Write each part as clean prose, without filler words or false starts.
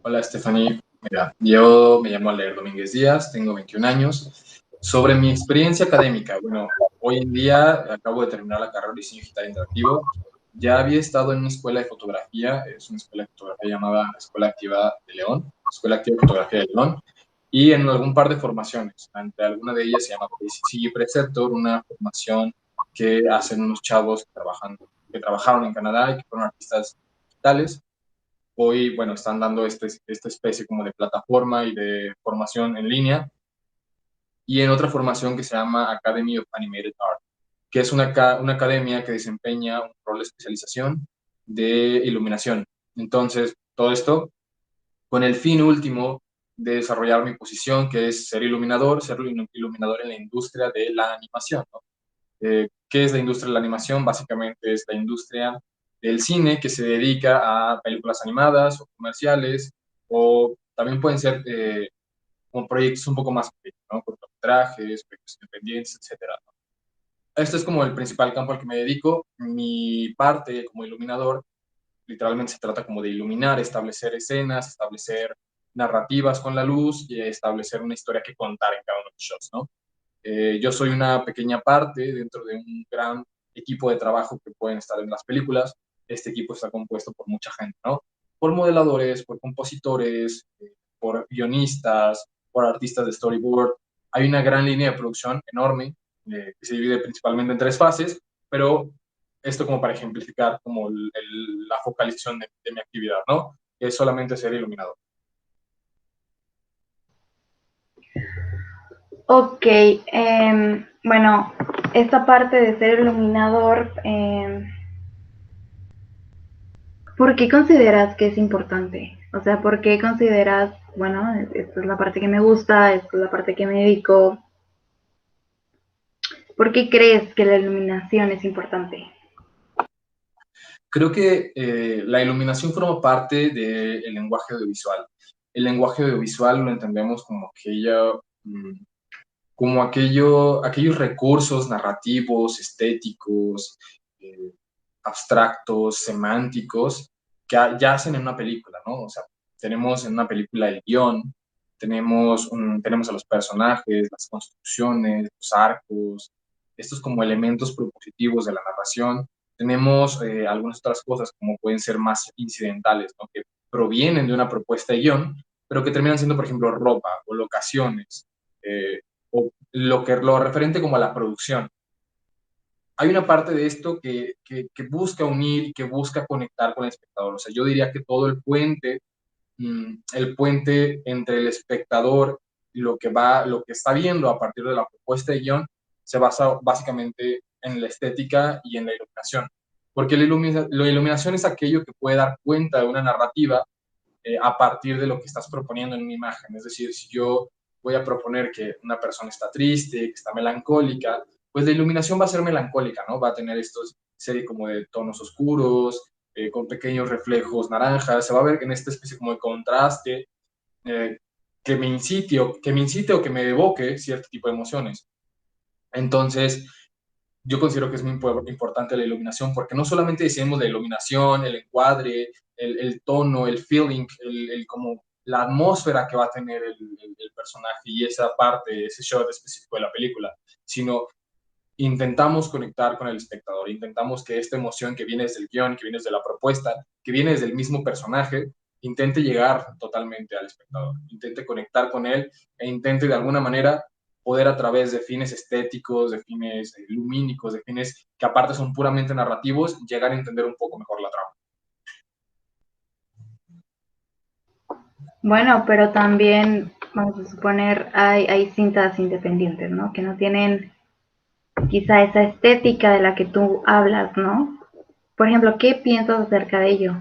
Hola, Stephanie. Mira, yo me llamo Leer Domínguez Díaz, tengo 21 años. Sobre mi experiencia académica, bueno, hoy en día acabo de terminar la carrera de diseño digital interactivo. Ya había estado en una escuela de fotografía, es una escuela de fotografía llamada Escuela Activa de León, Escuela Activa de Fotografía de León, y en algún par de formaciones. Entre alguna de ellas se llama PCC Preceptor, una formación que hacen unos chavos que trabajaron en Canadá y que fueron artistas digitales. Hoy, bueno, están dando esta especie como de plataforma y de formación en línea, y en otra formación que se llama Academy of Animated Art, que es una academia que desempeña un rol de especialización de iluminación. Entonces, todo esto con el fin último de desarrollar mi posición, que es ser iluminador en la industria de la animación, ¿no? ¿Qué es la industria de la animación? Básicamente es la industria del cine que se dedica a películas animadas o comerciales, o también pueden ser como proyectos un poco más pequeños, ¿no? Cortometrajes, proyectos independientes, etcétera, ¿no? Este es como el principal campo al que me dedico. Mi parte como iluminador literalmente se trata como de iluminar, establecer escenas, establecer narrativas con la luz y establecer una historia que contar en cada uno de los shots, ¿no? Yo soy una pequeña parte dentro de un gran equipo de trabajo que pueden estar en las películas. Este equipo está compuesto por mucha gente, ¿no? Por modeladores, por compositores, por guionistas, por artistas de storyboard. Hay una gran línea de producción enorme que se divide principalmente en tres fases, pero esto como para ejemplificar como la focalización de mi actividad, ¿no? Que es solamente ser iluminador. Ok, bueno, esta parte de ser iluminador, ¿por qué consideras que es importante? O sea, ¿por qué consideras, bueno, esta es la parte que me gusta, esta es la parte que me dedico? ¿Por qué crees que la iluminación es importante? Creo que la iluminación forma parte del lenguaje audiovisual. El lenguaje audiovisual lo entendemos como aquellos recursos narrativos, estéticos, eh, abstractos, semánticos, que yacen en una película, ¿no? O sea, tenemos en una película el guión, tenemos a los personajes, las construcciones, los arcos, estos como elementos propositivos de la narración. Tenemos algunas otras cosas como pueden ser más incidentales, ¿no? Que provienen de una propuesta de guión, pero que terminan siendo, por ejemplo, ropa o locaciones, eh, o lo referente como a la producción. Hay una parte de esto que busca unir y que busca conectar con el espectador. O sea, yo diría que todo el puente entre el espectador y lo que está viendo a partir de la propuesta de guión, se basa básicamente en la estética y en la iluminación. Porque la iluminación es aquello que puede dar cuenta de una narrativa a partir de lo que estás proponiendo en una imagen. Es decir, si yo voy a proponer que una persona está triste, que está melancólica, pues la iluminación va a ser melancólica, ¿no? Va a tener estos serie como de tonos oscuros, con pequeños reflejos naranjas, se va a ver en esta especie como de contraste eh, que me incite o que me evoque cierto tipo de emociones. Entonces, yo considero que es muy importante la iluminación, porque no solamente decimos la iluminación, el encuadre, el tono, el feeling, como la atmósfera que va a tener el personaje y esa parte, ese shot específico de la película, sino intentamos conectar con el espectador, intentamos que esta emoción que viene desde el guión, que viene desde la propuesta, que viene desde el mismo personaje, intente llegar totalmente al espectador, intente conectar con él e intente de alguna manera poder a través de fines estéticos, de fines lumínicos, de fines que aparte son puramente narrativos, llegar a entender un poco mejor la trama. Bueno, pero también, vamos a suponer, hay cintas independientes, ¿no? Que no tienen quizá esa estética de la que tú hablas, ¿no? Por ejemplo, ¿qué piensas acerca de ello?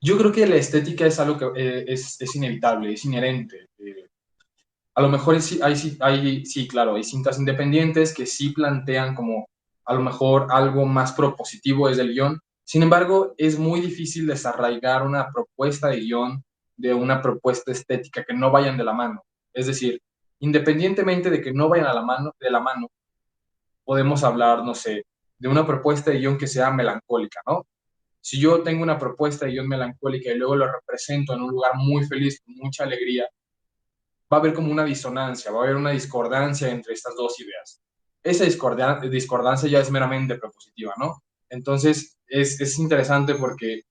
Yo creo que la estética es algo que es inevitable, es inherente. A lo mejor sí, claro, hay cintas independientes que sí plantean como a lo mejor algo más propositivo desde el guión. Sin embargo, es muy difícil desarraigar una propuesta de guión de una propuesta estética que no vayan de la mano. Es decir, independientemente de que no vayan de la mano, podemos hablar, no sé, de una propuesta de guión que sea melancólica, ¿no? Si yo tengo una propuesta de guión melancólica y luego lo represento en un lugar muy feliz, con mucha alegría, va a haber como una disonancia, va a haber una discordancia entre estas dos ideas. Esa discordancia ya es meramente propositiva, ¿no? Entonces, es interesante porque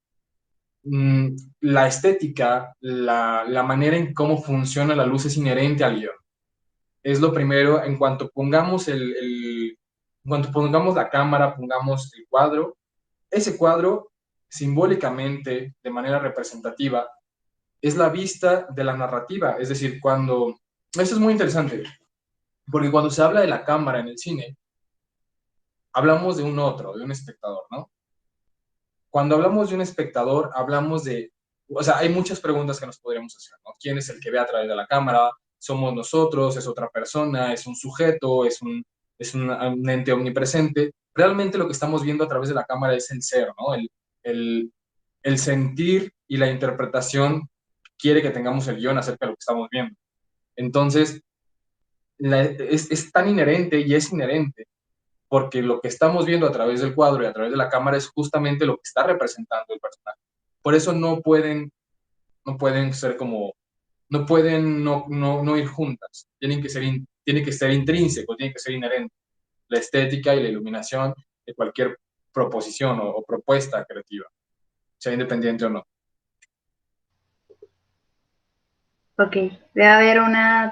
mmm, la estética, la manera en cómo funciona la luz es inherente al guión. Es lo primero, en cuanto pongamos en cuanto pongamos la cámara, pongamos el cuadro, ese cuadro simbólicamente, de manera representativa, es la vista de la narrativa. Es decir, esto es muy interesante, porque cuando se habla de la cámara en el cine, hablamos de un otro, de un espectador, ¿no? Cuando hablamos de un espectador, hablamos de, o sea, hay muchas preguntas que nos podríamos hacer, ¿no? ¿Quién es el que ve a través de la cámara? ¿Somos nosotros? ¿Es otra persona? ¿Es un sujeto? ¿Es un ente omnipresente? Realmente lo que estamos viendo a través de la cámara es el ser, ¿no? El, el sentir y la interpretación quiere que tengamos el guión acerca de lo que estamos viendo. Entonces, es tan inherente y es inherente porque lo que estamos viendo a través del cuadro y a través de la cámara es justamente lo que está representando el personaje. Por eso no pueden ser como, no ir juntas, tiene que ser intrínseco, tiene que ser inherente, la estética y la iluminación de cualquier proposición o propuesta creativa, sea independiente o no. Ok, debe haber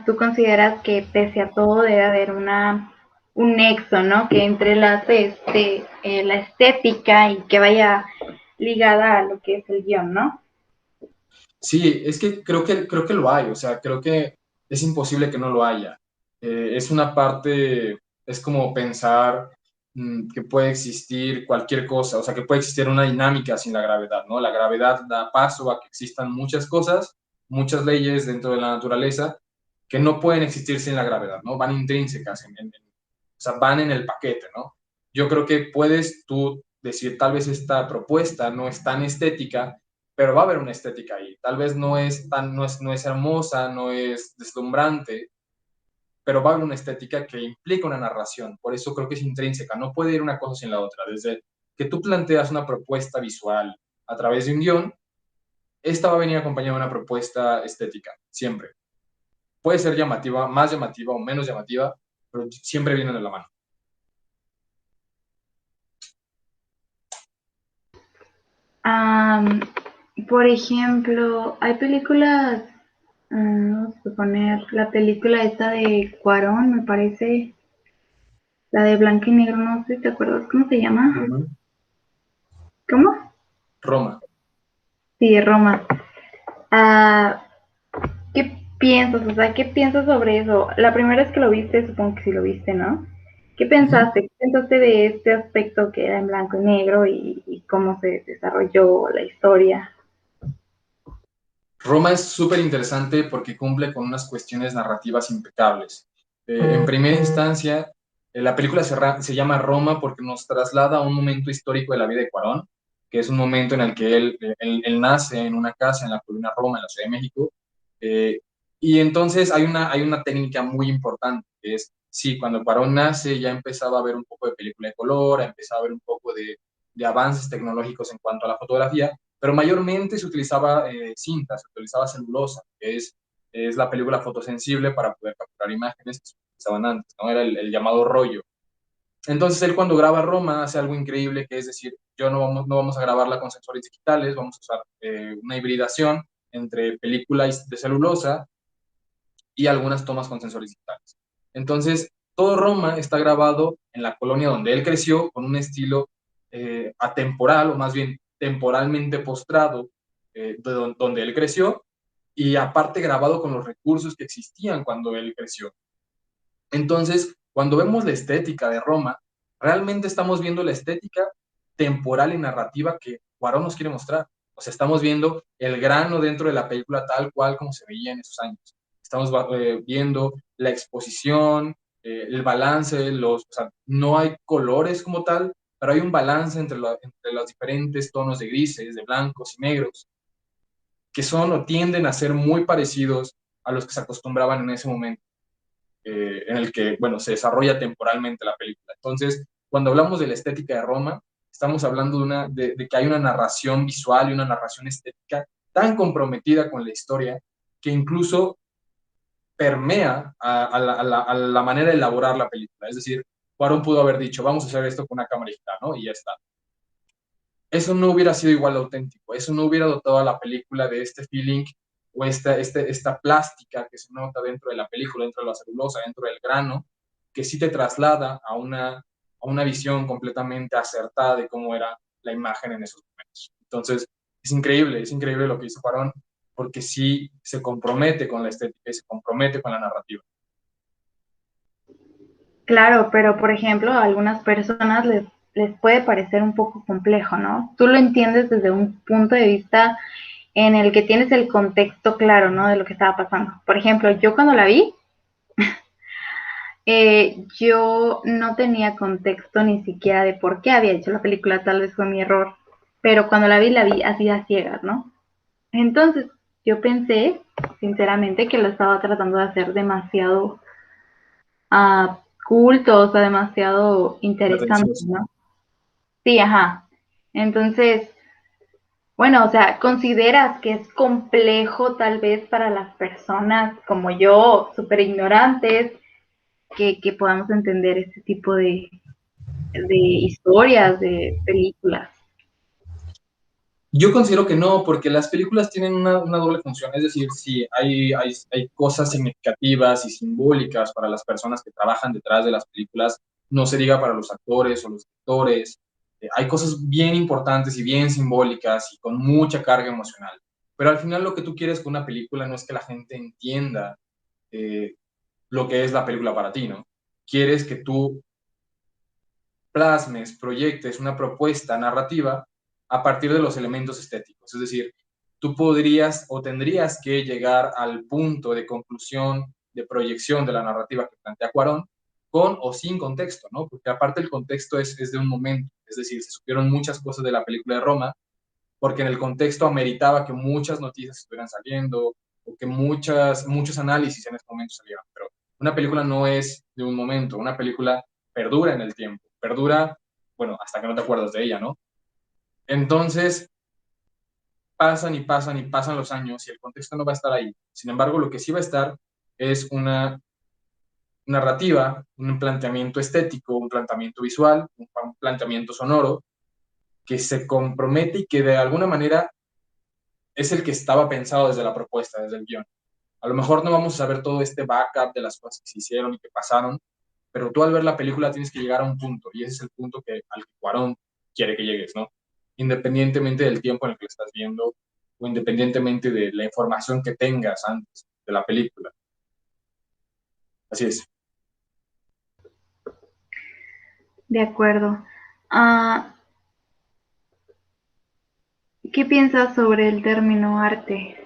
tú consideras que pese a todo debe haber un nexo, ¿no? Que entrelace la estética y que vaya ligada a lo que es el guión, ¿no? Sí, es que creo que lo hay, o sea, creo que es imposible que no lo haya. Es una parte, es como pensar que puede existir cualquier cosa, o sea, que puede existir una dinámica sin la gravedad, ¿no? La gravedad da paso a que existan muchas cosas, muchas leyes dentro de la naturaleza que no pueden existir sin la gravedad, ¿no? Van intrínsecas, o sea, van en el paquete, ¿no? Yo creo que puedes tú decir, tal vez esta propuesta no es tan estética, pero va a haber una estética ahí. Tal vez no es hermosa, no es deslumbrante, pero va a haber una estética que implica una narración. Por eso creo que es intrínseca. No puede ir una cosa sin la otra. Desde que tú planteas una propuesta visual a través de un guión, esta va a venir acompañada de una propuesta estética, siempre. Puede ser llamativa, más llamativa o menos llamativa, pero siempre vienen de la mano. Um, por ejemplo, hay películas, vamos a poner la película esta de Cuarón, me parece, la de blanco y negro, no sé si te acuerdas cómo se llama. Roma. ¿Cómo? Roma. Sí, Roma. Uh, ¿Qué piensas? O sea, ¿qué piensas sobre eso? La primera vez que lo viste, supongo que sí lo viste, ¿no? ¿Qué Uh-huh. pensaste? ¿Qué pensaste de este aspecto que era en blanco y negro y cómo se desarrolló la historia? Roma es súper interesante porque cumple con unas cuestiones narrativas impecables. En primera instancia, la película se llama Roma porque nos traslada a un momento histórico de la vida de Cuarón, que es un momento en el que él nace en una casa en la colonia Roma, en la Ciudad de México. eh, y entonces hay una técnica muy importante, que es, sí, cuando Cuarón nace ya empezaba a ver un poco de película de color, empezaba a ver un poco de avances tecnológicos en cuanto a la fotografía, pero mayormente se utilizaba cinta, se utilizaba celulosa, que es la película fotosensible para poder capturar imágenes que se utilizaban antes, ¿no? Era el llamado rollo. Entonces él cuando graba Roma hace algo increíble, que es decir, no vamos a grabarla con sensores digitales, vamos a usar una hibridación entre película de celulosa y algunas tomas con sensores digitales. Entonces, todo Roma está grabado en la colonia donde él creció, con un estilo atemporal, o más bien temporalmente postrado, donde él creció, y aparte grabado con los recursos que existían cuando él creció. Entonces, cuando vemos la estética de Roma, realmente estamos viendo la estética temporal y narrativa que Cuarón nos quiere mostrar. O sea, estamos viendo el grano dentro de la película tal cual como se veía en esos años. Estamos viendo la exposición, el balance, o sea, no hay colores como tal, pero hay un balance entre los diferentes tonos de grises, de blancos y negros, que son o tienden a ser muy parecidos a los que se acostumbraban en ese momento en el que, bueno, se desarrolla temporalmente la película. Entonces, cuando hablamos de la estética de Roma, estamos hablando de que hay una narración visual y una narración estética tan comprometida con la historia que incluso permea a la manera de elaborar la película. Es decir, Cuarón pudo haber dicho, vamos a hacer esto con una cámara digital, ¿no? Y ya está. Eso no hubiera sido igual de auténtico, eso no hubiera dotado a la película de este feeling o esta plástica que se nota dentro de la película, dentro de la celulosa, dentro del grano, que sí te traslada a una visión completamente acertada de cómo era la imagen en esos momentos. Entonces, es increíble lo que hizo Cuarón, porque sí se compromete con la estética y se compromete con la narrativa. Claro, pero por ejemplo, a algunas personas les puede parecer un poco complejo, ¿no? Tú lo entiendes desde un punto de vista en el que tienes el contexto claro, ¿no? De lo que estaba pasando. Por ejemplo, yo cuando la vi, yo no tenía contexto ni siquiera de por qué había hecho la película, tal vez fue mi error, pero cuando la vi así a ciegas, ¿no? Entonces, yo pensé, sinceramente, que lo estaba tratando de hacer demasiado culto, o sea, demasiado interesante, Pretencioso. ¿no? Sí, ajá. Entonces, bueno, o sea, ¿consideras que es complejo tal vez para las personas como yo, súper ignorantes, que podamos entender este tipo de historias, de películas? Yo considero que no, porque las películas tienen una doble función, es decir, sí, hay cosas significativas y simbólicas para las personas que trabajan detrás de las películas, no se diga para los actores o los directores, hay cosas bien importantes y bien simbólicas y con mucha carga emocional, pero al final lo que tú quieres con una película no es que la gente entienda eh, lo que es la película para ti, ¿no? Quieres que tú plasmes, proyectes una propuesta narrativa a partir de los elementos estéticos. Es decir, tú podrías o tendrías que llegar al punto de conclusión, de proyección de la narrativa que plantea Cuarón, con o sin contexto, ¿no? Porque aparte el contexto es de un momento, es decir, se supieron muchas cosas de la película de Roma, porque en el contexto ameritaba que muchas noticias estuvieran saliendo o que muchos análisis en ese momento salieran. Pero una película no es de un momento, una película perdura en el tiempo, perdura, bueno, hasta que no te acuerdas de ella, ¿no? Entonces, pasan y pasan y pasan los años y el contexto no va a estar ahí. Sin embargo, lo que sí va a estar es una narrativa, un planteamiento estético, un planteamiento visual, un planteamiento sonoro que se compromete y que de alguna manera es el que estaba pensado desde la propuesta, desde el guión. A lo mejor no vamos a saber todo este backup de las cosas que se hicieron y que pasaron, pero tú al ver la película tienes que llegar a un punto, y ese es el punto al que Cuarón quiere que llegues, ¿no? Independientemente del tiempo en el que lo estás viendo, o independientemente de la información que tengas antes de la película. Así es. De acuerdo. Ah, ¿qué piensas sobre el término arte?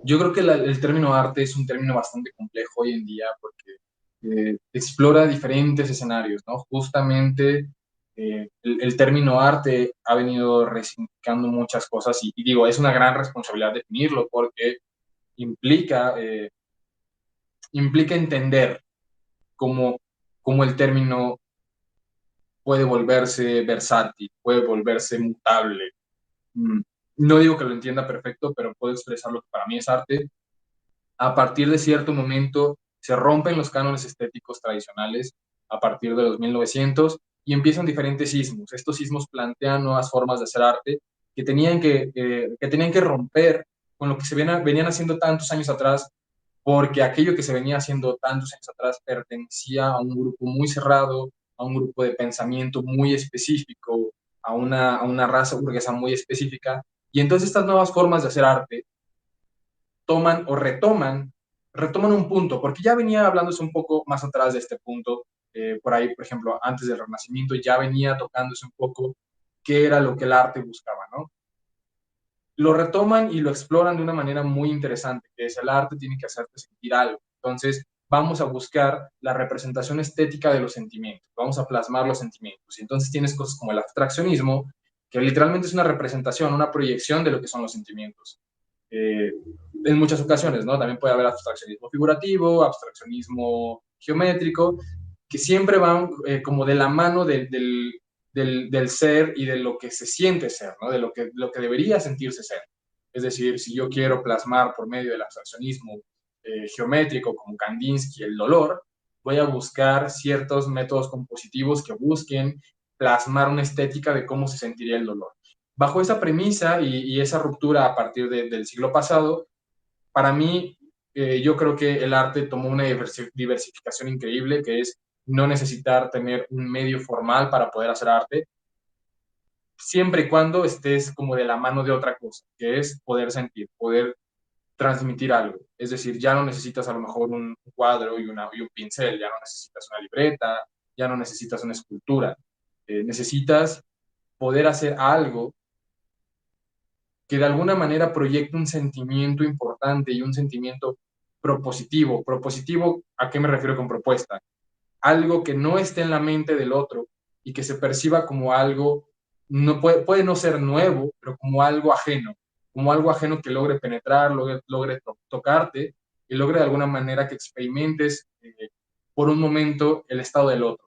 Yo creo que el término arte es un término bastante complejo hoy en día porque explora diferentes escenarios, ¿no? Justamente el término arte ha venido resignificando muchas cosas y digo, es una gran responsabilidad definirlo porque implica, implica entender cómo, cómo el término puede volverse versátil, puede volverse mutable. Mm, No digo que lo entienda perfecto, pero puedo expresar lo que para mí es arte. A partir de cierto momento se rompen los cánones estéticos tradicionales a partir de los 1900 y empiezan diferentes sismos. Estos sismos plantean nuevas formas de hacer arte que tenían que romper con lo que venían haciendo tantos años atrás, porque aquello que se venía haciendo tantos años atrás pertenecía a un grupo muy cerrado, a un grupo de pensamiento muy específico, a una raza burguesa muy específica. Y entonces estas nuevas formas de hacer arte toman o retoman un punto, porque ya venía hablándose un poco más atrás de este punto, por ahí, por ejemplo, antes del Renacimiento ya venía tocándose un poco qué era lo que el arte buscaba, ¿no? Lo retoman y lo exploran de una manera muy interesante, que es el arte tiene que hacerte sentir algo. Entonces, vamos a buscar la representación estética de los sentimientos, vamos a plasmar los sentimientos. Y entonces tienes cosas como el abstraccionismo, que literalmente es una representación, una proyección de lo que son los sentimientos. Eh, en muchas ocasiones, ¿no? También puede haber abstraccionismo figurativo, abstraccionismo geométrico, que siempre van como de la mano del ser y de lo que se siente ser, ¿no? De lo que debería sentirse ser. Es decir, si yo quiero plasmar por medio del abstraccionismo geométrico como Kandinsky el dolor, voy a buscar ciertos métodos compositivos que busquen plasmar una estética de cómo se sentiría el dolor. Bajo esa premisa y esa ruptura a partir del siglo pasado, para mí, yo creo que el arte tomó una diversificación increíble, que es no necesitar tener un medio formal para poder hacer arte, siempre y cuando estés como de la mano de otra cosa, que es poder sentir, poder transmitir algo. Es decir, ya no necesitas a lo mejor un cuadro y un pincel, ya no necesitas una libreta, ya no necesitas una escultura. Necesitas poder hacer algo que de alguna manera proyecte un sentimiento importante y un sentimiento propositivo. Propositivo, ¿a qué me refiero con propuesta? Algo que no esté en la mente del otro y que se perciba como algo, no puede no ser nuevo, pero como algo ajeno que logre penetrar, logre tocarte y logre de alguna manera que experimentes por un momento el estado del otro,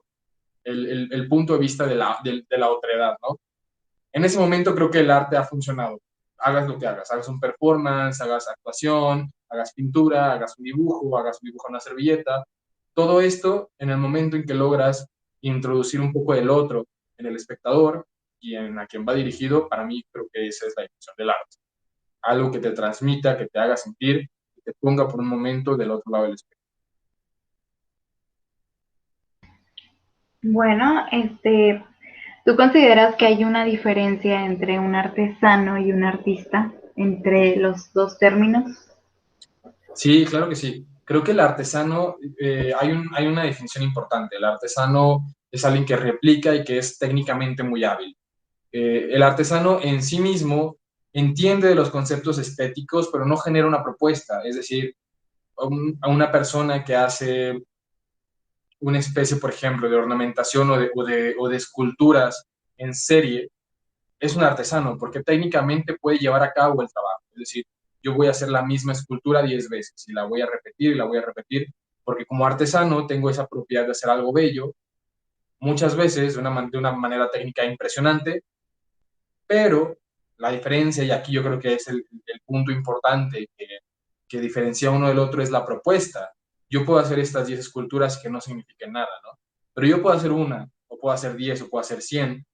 el punto de vista de la otredad, ¿no? En ese momento creo que el arte ha funcionado. Hagas lo que hagas un performance, hagas actuación, hagas pintura, hagas un dibujo en una servilleta. Todo esto en el momento en que logras introducir un poco del otro en el espectador y en a quien va dirigido, para mí creo que esa es la intención del arte. Algo que te transmita, que te haga sentir, que te ponga por un momento del otro lado del espectro. Bueno, ¿tú consideras que hay una diferencia entre un artesano y un artista, entre los dos términos? Sí, claro que sí. Creo que el artesano, hay una definición importante. El artesano es alguien que replica y que es técnicamente muy hábil. El artesano en sí mismo entiende de los conceptos estéticos, pero no genera una propuesta. Es decir, a una persona que hace una especie, por ejemplo, de ornamentación o de esculturas en serie, es un artesano, porque técnicamente puede llevar a cabo el trabajo. Es decir, yo voy a hacer la misma escultura 10 veces y la voy a repetir y la voy a repetir, porque como artesano tengo esa propiedad de hacer algo bello, muchas veces de una manera técnica impresionante, pero la diferencia, y aquí yo creo que es el punto importante que diferencia uno del otro, es la propuesta. Yo puedo hacer estas 10 esculturas que no signifiquen nada, ¿no? Pero yo puedo hacer una, o puedo hacer 10, o puedo hacer 100,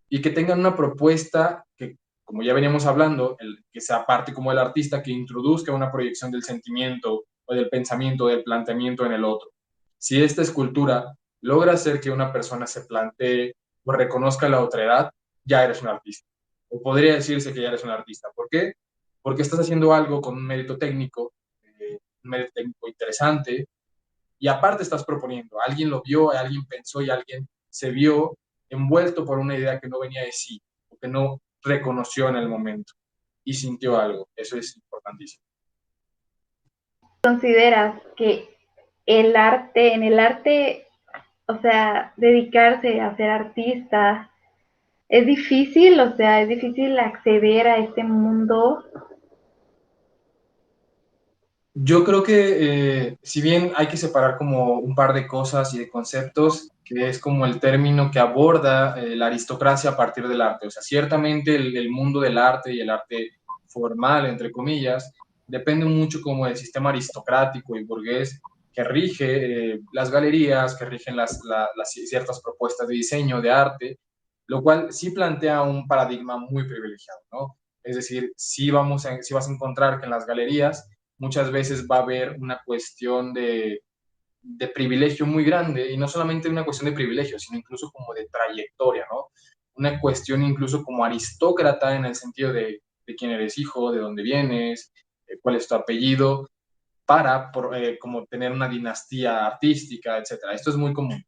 y que tengan una propuesta que, como ya veníamos hablando, que sea parte como el artista, que introduzca una proyección del sentimiento o del pensamiento, del planteamiento en el otro. Si esta escultura logra hacer que una persona se plantee o reconozca la otredad, ya eres un artista. O podría decirse que ya eres un artista. ¿Por qué? Porque estás haciendo algo con un mérito técnico interesante, y aparte estás proponiendo. Alguien lo vio, alguien pensó y alguien se vio envuelto por una idea que no venía de sí, o que no reconoció en el momento y sintió algo. Eso es importantísimo. ¿Consideras que en el arte, o sea, dedicarse a ser artista, es difícil? O sea, es difícil acceder a este mundo. Yo creo que si bien hay que separar como un par de cosas y de conceptos, que es como el término que aborda la aristocracia a partir del arte. O sea, ciertamente el mundo del arte y el arte formal, entre comillas, depende mucho como del sistema aristocrático y burgués que rige las galerías, que rigen las ciertas propuestas de diseño, de arte, lo cual sí plantea un paradigma muy privilegiado, ¿no? Es decir, sí vas a encontrar que en las galerías muchas veces va a haber una cuestión de privilegio muy grande, y no solamente una cuestión de privilegio, sino incluso como de trayectoria, ¿no? Una cuestión incluso como aristócrata en el sentido de quién eres hijo, de dónde vienes, cuál es tu apellido, como tener una dinastía artística, etcétera. Esto es muy común.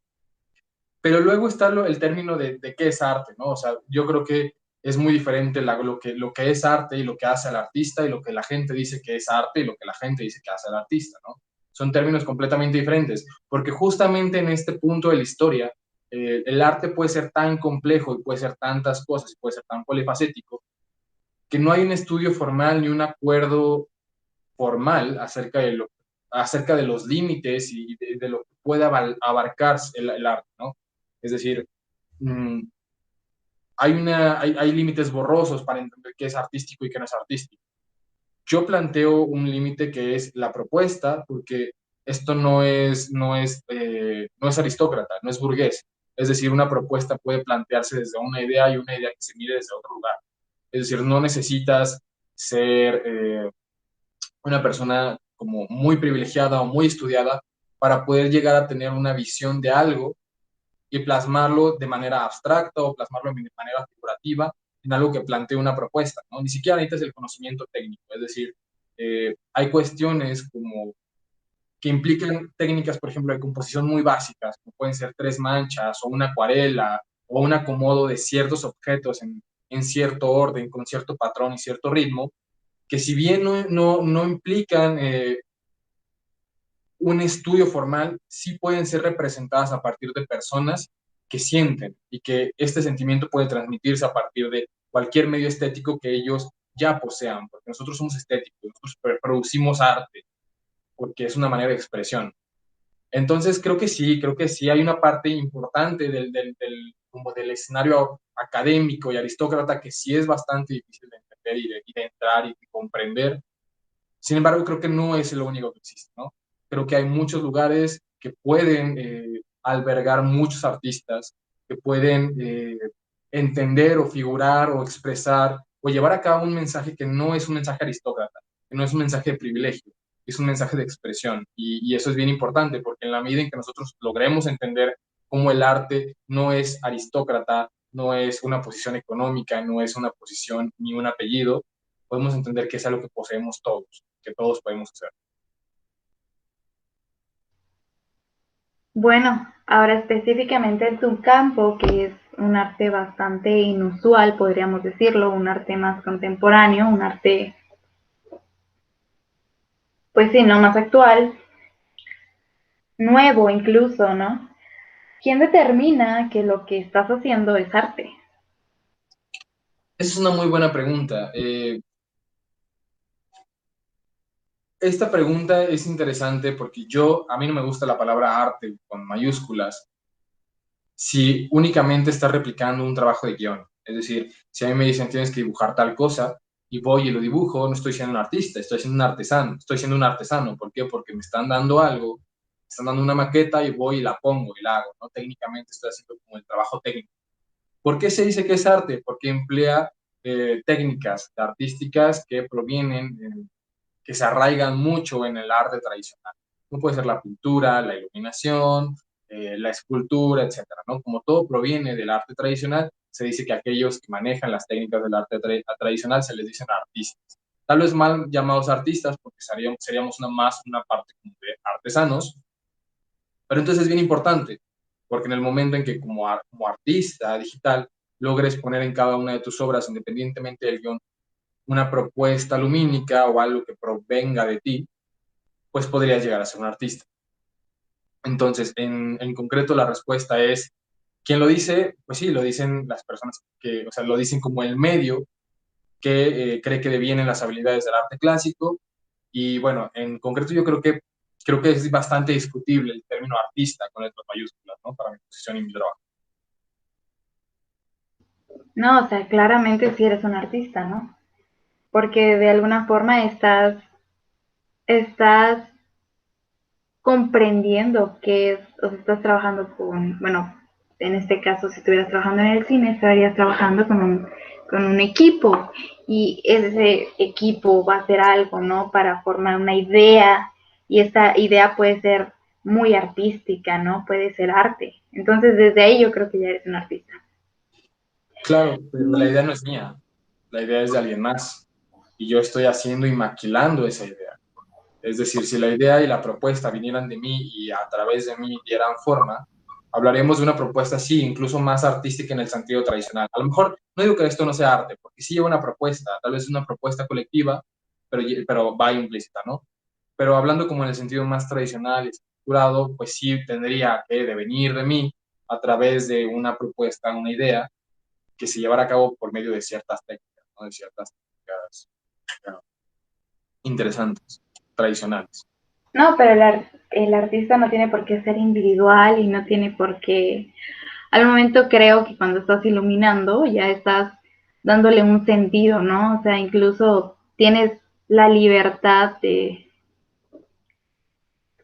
Pero luego está el término de qué es arte, ¿no? O sea, yo creo que es muy diferente lo que es arte y lo que hace el artista, y lo que la gente dice que es arte y lo que la gente dice que hace el artista, ¿no? Son términos completamente diferentes, porque justamente en este punto de la historia, el arte puede ser tan complejo y puede ser tantas cosas y puede ser tan polifacético, que no hay un estudio formal ni un acuerdo formal acerca de acerca de los límites y de lo que puede abarcar el arte, ¿no? Es decir, mmm, hay límites borrosos para entender qué es artístico y qué no es artístico. Yo planteo un límite que es la propuesta, porque esto no es aristócrata, no es burgués. Es decir, una propuesta puede plantearse desde una idea y una idea que se mire desde otro lugar. Es decir, no necesitas ser una persona como muy privilegiada o muy estudiada para poder llegar a tener una visión de algo y plasmarlo de manera abstracta o plasmarlo de manera figurativa en algo que plantee una propuesta, ¿no? Ni siquiera necesitas el conocimiento técnico, es decir, hay cuestiones como que implican técnicas, por ejemplo, de composición muy básicas, como pueden ser tres manchas o una acuarela o un acomodo de ciertos objetos en cierto orden, con cierto patrón y cierto ritmo, que si bien no implican un estudio formal, sí pueden ser representadas a partir de personas que sienten y que este sentimiento puede transmitirse a partir de cualquier medio estético que ellos ya posean, porque nosotros somos estéticos, nosotros producimos arte, porque es una manera de expresión. Entonces creo que sí hay una parte importante como del escenario académico y aristócrata que sí es bastante difícil de entender y de entrar y de comprender. Sin embargo, creo que no es lo único que existe, ¿no? Creo que hay muchos lugares que pueden albergar muchos artistas, que pueden entender o figurar o expresar o llevar a cabo un mensaje que no es un mensaje aristócrata, que no es un mensaje de privilegio, es un mensaje de expresión. Y eso es bien importante porque en la medida en que nosotros logremos entender cómo el arte no es aristócrata, no es una posición económica, no es una posición ni un apellido, podemos entender que es algo que poseemos todos, que todos podemos hacer. Bueno, ahora específicamente en tu campo, que es un arte bastante inusual, podríamos decirlo, un arte más contemporáneo, un arte, pues sí, no más actual, nuevo incluso, ¿no? ¿Quién determina que lo que estás haciendo es arte? Esa es una muy buena pregunta. Esta pregunta es interesante porque a mí no me gusta la palabra arte con mayúsculas si únicamente estás replicando un trabajo de guión. Es decir, si a mí me dicen tienes que dibujar tal cosa y voy y lo dibujo, no estoy siendo un artista, estoy siendo un artesano. Estoy siendo un artesano. ¿Por qué? Porque me están dando algo, me están dando una maqueta y voy y la pongo y la hago, ¿no? Técnicamente estoy haciendo como el trabajo técnico. ¿Por qué se dice que es arte? Porque emplea técnicas artísticas que provienen, que se arraigan mucho en el arte tradicional. No puede ser la pintura, la iluminación, la escultura, etcétera, ¿no? Como todo proviene del arte tradicional, se dice que aquellos que manejan las técnicas del arte tradicional se les dicen artistas. Tal vez mal llamados artistas porque seríamos una parte como de artesanos, pero entonces es bien importante, porque en el momento en que como artista digital logres poner en cada una de tus obras, independientemente del guión, una propuesta lumínica o algo que provenga de ti, pues podrías llegar a ser un artista. Entonces, en concreto, la respuesta es, ¿quién lo dice? Pues sí, lo dicen las personas que, o sea, lo dicen como el medio que cree que devienen las habilidades del arte clásico. Y bueno, en concreto yo creo que es bastante discutible el término artista con letras mayúsculas, ¿no? Para mi posición y mi trabajo. No, o sea, claramente sí eres un artista, ¿no? Porque de alguna forma estás comprendiendo que es, o sea, estás trabajando con, bueno, en este caso, si estuvieras trabajando en el cine, estarías trabajando con un equipo y ese equipo va a hacer algo, ¿no? Para formar una idea y esta idea puede ser muy artística, ¿no? Puede ser arte. Entonces, desde ahí yo creo que ya eres un artista. Claro, pero la idea no es mía, la idea es de alguien más. Y yo estoy haciendo y maquilando esa idea. Es decir, si la idea y la propuesta vinieran de mí y a través de mí dieran forma, hablaremos de una propuesta así, incluso más artística en el sentido tradicional. A lo mejor no digo que esto no sea arte, porque sí lleva una propuesta, tal vez una propuesta colectiva, pero va implícita, ¿no? Pero hablando como en el sentido más tradicional y estructurado, pues sí tendría que devenir de mí a través de una propuesta, una idea, que se llevara a cabo por medio de ciertas técnicas, ¿no? De ciertas técnicas interesantes, tradicionales. No, pero el artista no tiene por qué ser individual y no tiene por qué... Al momento creo que cuando estás iluminando ya estás dándole un sentido, ¿no? O sea, incluso tienes la libertad de,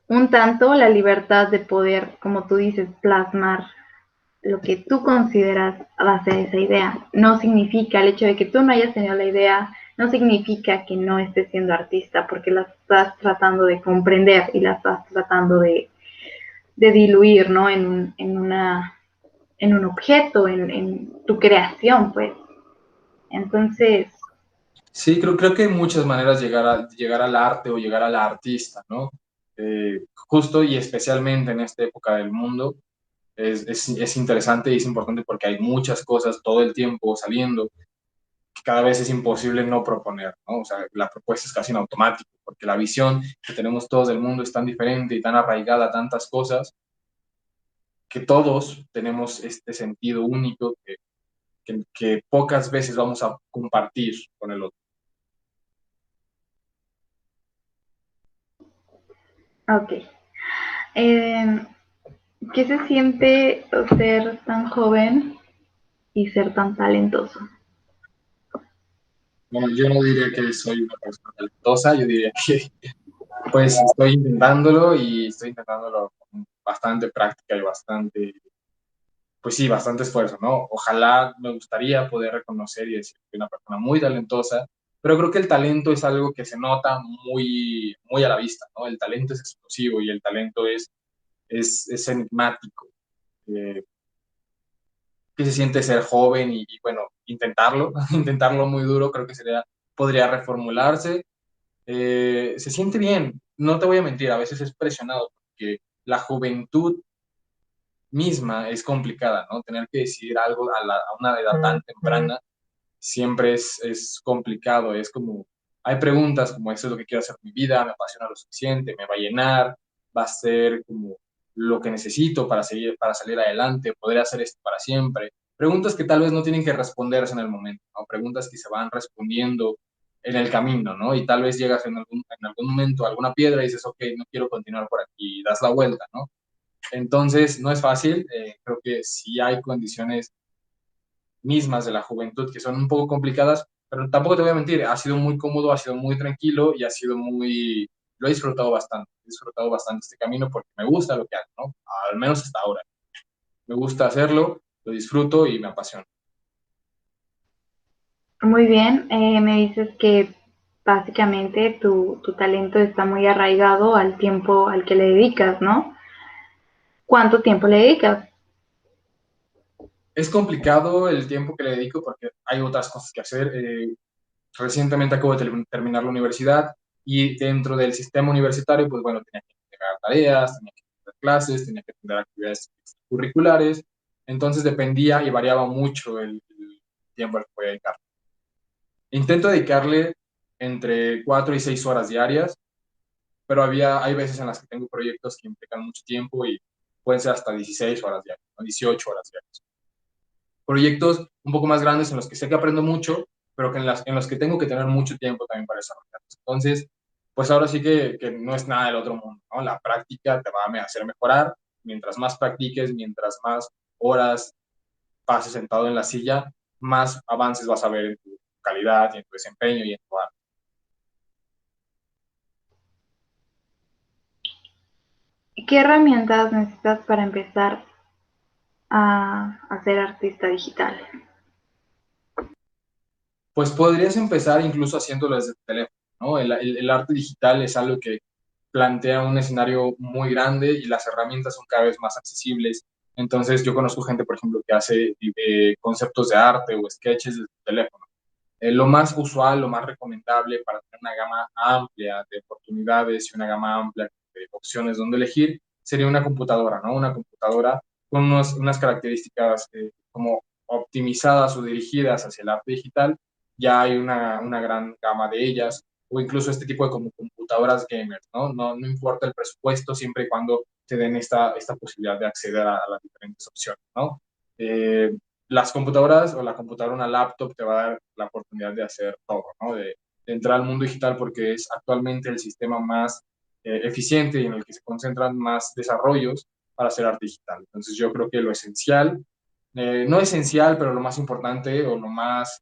un tanto la libertad de poder, como tú dices, plasmar lo que tú consideras va a ser esa idea. No significa el hecho de que tú no hayas tenido la idea, no significa que no estés siendo artista, porque la estás tratando de comprender y la estás tratando de diluir, ¿no? En un objeto, en tu creación, pues. Entonces, Sí, creo que hay muchas maneras de llegar al arte o llegar al artista, ¿no? Justo y especialmente en esta época del mundo es interesante y es importante porque hay muchas cosas todo el tiempo saliendo que cada vez es imposible no proponer, ¿no? O sea, la propuesta es casi en automático porque la visión que tenemos todos del mundo es tan diferente y tan arraigada a tantas cosas que todos tenemos este sentido único que pocas veces vamos a compartir con el otro. ok. Eh, ¿Qué se siente ser tan joven y ser tan talentoso? Bueno, yo no diría que soy una persona talentosa, yo diría que pues estoy intentándolo y estoy intentándolo con bastante práctica y bastante, pues sí, bastante esfuerzo, ¿no? Ojalá me gustaría poder reconocer y decir que soy una persona muy talentosa, pero creo que el talento es algo que se nota muy a la vista, ¿no? El talento es explosivo y el talento es enigmático. Eh, ¿Qué se siente ser joven y bueno, intentarlo, intentarlo muy duro, creo que podría reformularse. Se siente bien, no te voy a mentir, a veces es presionado porque la juventud misma es complicada, ¿no? Tener que decidir algo a una edad tan temprana siempre es complicado, es como, hay preguntas como, ¿esto es lo que quiero hacer en mi vida? ¿Me apasiona lo suficiente? ¿Me va a llenar? ¿Va a ser como lo que necesito para salir adelante? ¿Podré hacer esto para siempre? Preguntas que tal vez no tienen que responderse en el momento, ¿no? Preguntas que se van respondiendo en el camino, ¿no? Y tal vez llegas en algún momento a alguna piedra y dices, ok, no quiero continuar por aquí, y das la vuelta, ¿no? Entonces, no es fácil, creo que sí hay condiciones mismas de la juventud que son un poco complicadas, pero tampoco te voy a mentir, ha sido muy cómodo, ha sido muy tranquilo y ha sido lo he disfrutado bastante este camino porque me gusta lo que hago, ¿no? Al menos hasta ahora. Me gusta hacerlo, lo disfruto y me apasiona. Muy bien, me dices que básicamente tu talento está muy arraigado al tiempo al que le dedicas, ¿no? ¿Cuánto tiempo le dedicas? Es complicado el tiempo que le dedico porque hay otras cosas que hacer. Recientemente acabo de terminar la universidad y dentro del sistema universitario, pues bueno, tenía que entregar tareas, tenía que hacer clases, tenía que tener actividades curriculares, entonces dependía y variaba mucho el tiempo al que podía dedicar. Intento dedicarle entre 4 y 6 horas diarias, pero hay veces en las que tengo proyectos que implican mucho tiempo y pueden ser hasta 16 horas diarias, ¿no? 18 horas diarias. Proyectos un poco más grandes en los que sé que aprendo mucho, pero en los que tengo que tener mucho tiempo también para desarrollarlos. Entonces, pues ahora sí que no es nada del otro mundo, ¿no? La práctica te va a hacer mejorar. Mientras más practiques, mientras más horas pases sentado en la silla, más avances vas a ver en tu calidad y en tu desempeño y en tu arte. ¿Qué herramientas necesitas para empezar a ser artista digital? Pues podrías empezar incluso haciéndolo desde tu teléfono, ¿no? El arte digital es algo que plantea un escenario muy grande y las herramientas son cada vez más accesibles. Entonces yo conozco gente, por ejemplo, que hace conceptos de arte o sketches desde tu teléfono. Lo más usual, lo más recomendable para tener una gama amplia de oportunidades y una gama amplia de opciones donde elegir sería una computadora, ¿no? Una computadora con unas características como optimizadas o dirigidas hacia el arte digital. Ya hay una gran gama de ellas, o incluso este tipo de como computadoras gamers, ¿no? No importa el presupuesto, siempre y cuando te den esta posibilidad de acceder a las diferentes opciones, ¿no? Eh, las computadoras o la computadora, una laptop, te va a dar la oportunidad de hacer todo, ¿no? De entrar al mundo digital porque es actualmente el sistema más eficiente y en el que se concentran más desarrollos para hacer arte digital. Entonces yo creo que lo esencial, no esencial, pero lo más importante o lo más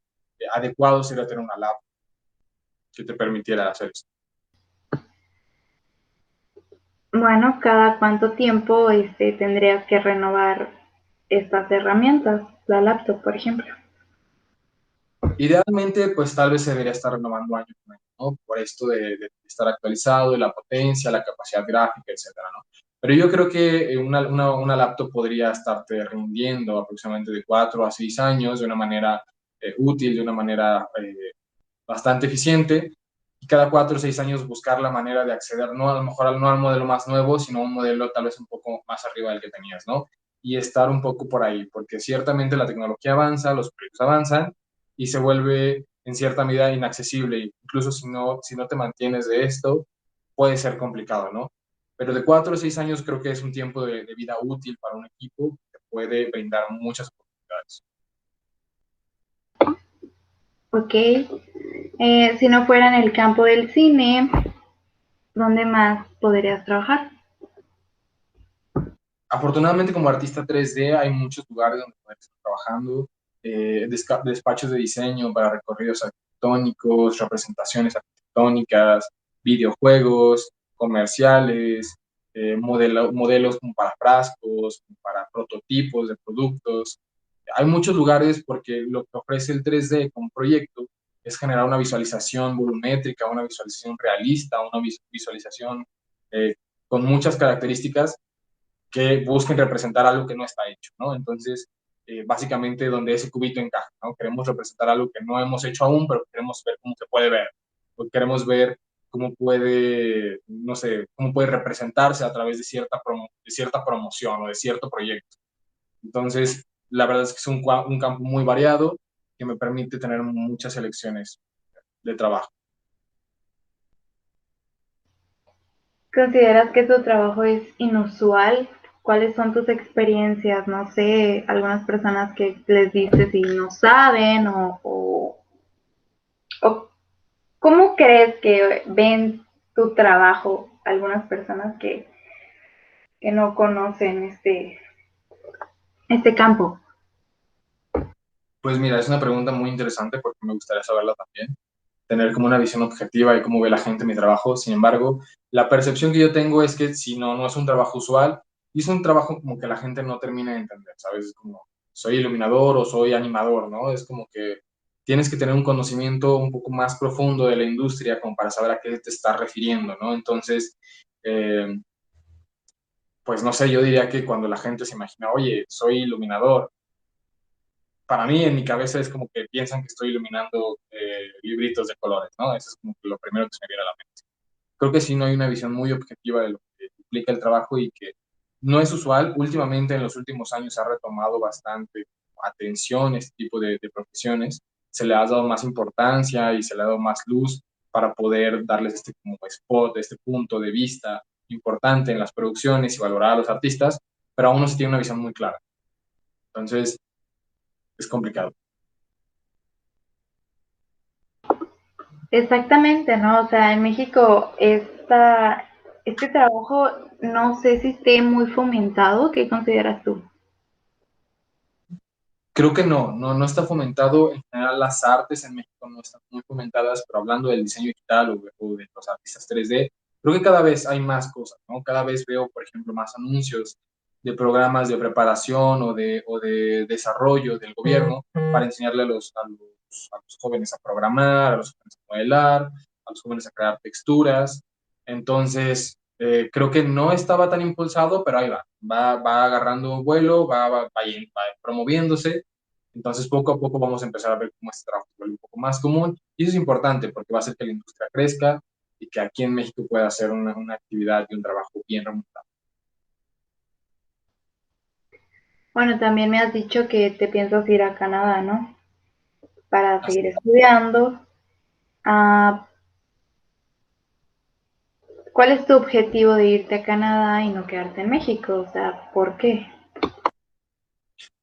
adecuado sería tener una lab que te permitiera hacer eso. Bueno, cada cuánto tiempo tendrías que renovar estas herramientas, la laptop, por ejemplo. Idealmente, pues tal vez se debería estar renovando año con año, ¿no? Por esto de estar actualizado, de la potencia, la capacidad gráfica, etcétera, ¿no? Pero yo creo que una laptop podría estarte rindiendo aproximadamente de 4 a 6 años de una manera útil, de una manera bastante eficiente, y cada 4 o 6 años buscar la manera de acceder, no a lo mejor no al modelo más nuevo, sino a un modelo tal vez un poco más arriba del que tenías, ¿no? Y estar un poco por ahí, porque ciertamente la tecnología avanza, los proyectos avanzan, y se vuelve en cierta medida inaccesible. Incluso si no te mantienes de esto, puede ser complicado, ¿no? Pero de 4 o 6 años creo que es un tiempo de vida útil para un equipo que puede brindar muchas oportunidades. Ok. Si no fuera en el campo del cine, ¿dónde más podrías trabajar? Afortunadamente, como artista 3D, hay muchos lugares donde puedes estar trabajando, despachos de diseño para recorridos arquitectónicos, representaciones arquitectónicas, videojuegos, comerciales, modelos como para frascos, como para prototipos de productos. Hay muchos lugares porque lo que ofrece el 3D como proyecto es generar una visualización volumétrica, una visualización realista, una visualización con muchas características que busquen representar algo que no está hecho, ¿no? Entonces, básicamente donde ese cubito encaja, ¿no? Queremos representar algo que no hemos hecho aún, pero queremos ver cómo se puede ver, o queremos ver cómo puede, no sé, cómo puede representarse a través de cierta promoción o de cierto proyecto. Entonces, la verdad es que es un campo muy variado que me permite tener muchas elecciones de trabajo. ¿Consideras que tu trabajo es inusual? ¿Cuáles son tus experiencias? No sé, algunas personas que les dices y no saben o ¿cómo crees que ven tu trabajo algunas personas que no conocen este campo? Pues mira, es una pregunta muy interesante porque me gustaría saberla también, tener como una visión objetiva de cómo ve la gente mi trabajo. Sin embargo, la percepción que yo tengo es que si no, no es un trabajo usual y es un trabajo como que la gente no termina de entender, ¿sabes? Es como, soy iluminador o soy animador, ¿no? Es como que tienes que tener un conocimiento un poco más profundo de la industria como para saber a qué te estás refiriendo, ¿no? Entonces, eh, pues no sé, yo diría que cuando la gente se imagina, oye, soy iluminador, para mí en mi cabeza es como que piensan que estoy iluminando libritos de colores, ¿no? Eso es como que lo primero que se me viene a la mente. Creo que sí no hay una visión muy objetiva de lo que implica el trabajo y que no es usual. Últimamente, en los últimos años, se ha retomado bastante atención a este tipo de profesiones. Se le ha dado más importancia y se le ha dado más luz para poder darles este como spot, este punto de vista importante en las producciones y valorar a los artistas, pero aún no se tiene una visión muy clara. Entonces, es complicado. Exactamente, ¿no? O sea, en México este trabajo no sé si esté muy fomentado. ¿Qué consideras tú? Creo que no está fomentado. En general, las artes en México no están muy fomentadas, pero hablando del diseño digital o de los artistas 3D, creo que cada vez hay más cosas, ¿no? Cada vez veo, por ejemplo, más anuncios de programas de preparación o de desarrollo del gobierno para enseñarle a los jóvenes a programar, a los jóvenes a modelar, a los jóvenes a crear texturas. Entonces, creo que no estaba tan impulsado, pero ahí va agarrando vuelo, va promoviéndose. Entonces, poco a poco vamos a empezar a ver cómo este trabajo se vuelve un poco más común. Y eso es importante porque va a hacer que la industria crezca y que aquí en México pueda hacer una actividad y un trabajo bien remunerado. Bueno, también me has dicho que te piensas ir a Canadá, ¿no? Para Así seguir es. estudiando. Ah, ¿cuál es tu objetivo de irte a Canadá y no quedarte en México? O sea, ¿por qué?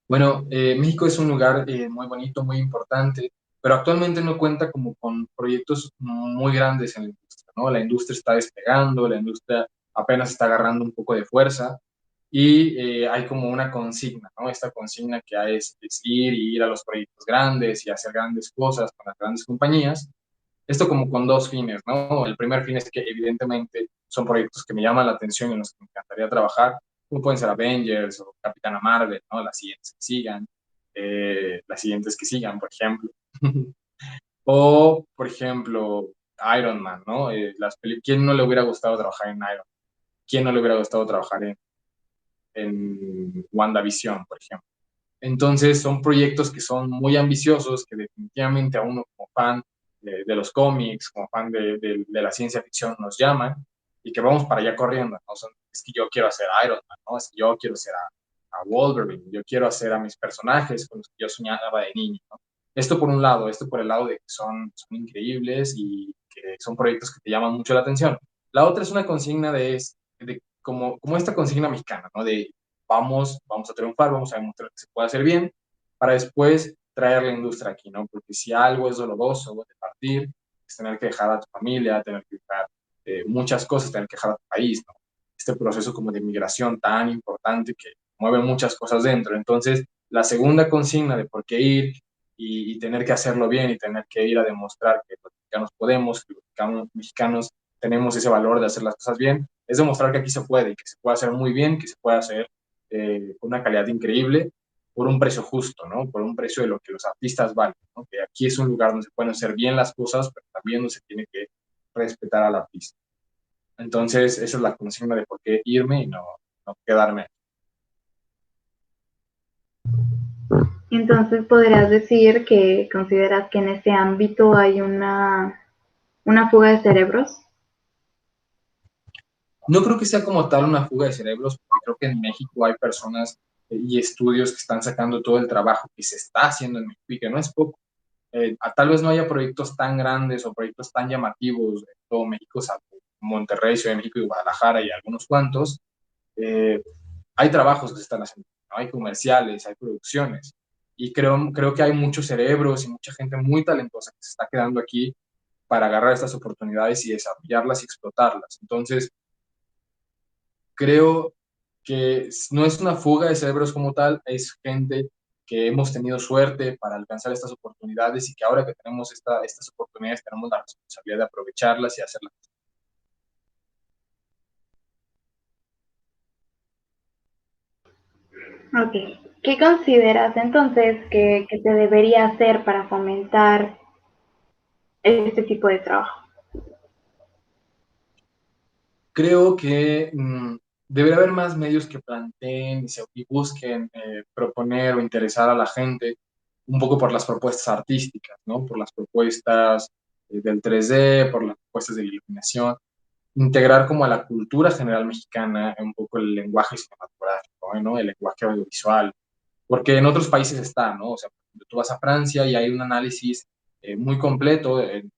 Bueno, México es un lugar muy bonito, muy importante, pero actualmente no cuenta como con proyectos muy grandes en la industria. ¿no? La industria está despegando, la industria apenas está agarrando un poco de fuerza y hay como una consigna, ¿no? Esta consigna que hay es ir y ir a los proyectos grandes y hacer grandes cosas con las grandes compañías. Esto como con dos fines, ¿no? El primer fin es que evidentemente son proyectos que me llaman la atención y en los que me encantaría trabajar, como pueden ser Avengers o Capitana Marvel, ¿no? Las siguientes que sigan, por ejemplo. O, por ejemplo, Iron Man, ¿no? ¿Quién no le hubiera gustado trabajar en Iron Man? ¿Quién no le hubiera gustado trabajar en WandaVision, por ejemplo? Entonces, son proyectos que son muy ambiciosos, que definitivamente a uno como fan de los cómics, como fan de la ciencia ficción, nos llaman y que vamos para allá corriendo, ¿no? Es que yo quiero hacer Iron Man, ¿no? Es que yo quiero hacer a Wolverine, yo quiero hacer a mis personajes con los que yo soñaba de niño, ¿no? Esto por un lado, esto por el lado de que son increíbles y que son proyectos que te llaman mucho la atención. La otra es una consigna como esta consigna mexicana, ¿no? De vamos a triunfar, vamos a demostrar que se puede hacer bien, para después traer la industria aquí, ¿no? Porque si algo es doloroso de partir, es tener que dejar a tu familia, tener que dejar muchas cosas, tener que dejar a tu país, ¿no? Este proceso como de migración tan importante que mueve muchas cosas dentro. Entonces, la segunda consigna de por qué ir y tener que hacerlo bien y tener que ir a demostrar que los mexicanos podemos, que los mexicanos tenemos ese valor de hacer las cosas bien, es demostrar que aquí se puede, que se puede hacer muy bien, que se puede hacer con una calidad increíble por un precio justo, ¿no? Por un precio de lo que los artistas valen, ¿no? Que aquí es un lugar donde se pueden hacer bien las cosas, pero también no se tiene que respetar al artista. Entonces, esa es la consigna de por qué irme y no quedarme. Entonces, podrías decir que consideras que en ese ámbito hay una fuga de cerebros. No creo que sea como tal una fuga de cerebros, porque creo que en México hay personas y estudios que están sacando todo el trabajo que se está haciendo en México y que no es poco. Tal vez no haya proyectos tan grandes o proyectos tan llamativos en todo México, salvo Monterrey, Ciudad de México y Guadalajara y algunos cuantos. Eh, Hay trabajos que se están haciendo, ¿no? Hay comerciales, hay producciones. Y creo que hay muchos cerebros y mucha gente muy talentosa que se está quedando aquí para agarrar estas oportunidades y desarrollarlas y explotarlas. Entonces, creo que no es una fuga de cerebros como tal, es gente que hemos tenido suerte para alcanzar estas oportunidades y que ahora que tenemos estas oportunidades tenemos la responsabilidad de aprovecharlas y hacerlas. Ok. ¿Qué consideras entonces que se debería hacer para fomentar este tipo de trabajo? Creo que debería haber más medios que planteen y busquen proponer o interesar a la gente un poco por las propuestas artísticas, ¿no? Por las propuestas del 3D, por las propuestas de la iluminación, integrar como a la cultura general mexicana un poco el lenguaje cinematográfico, ¿no? El lenguaje audiovisual, porque en otros países está, ¿no? O sea, tú vas a Francia y hay un análisis muy completo en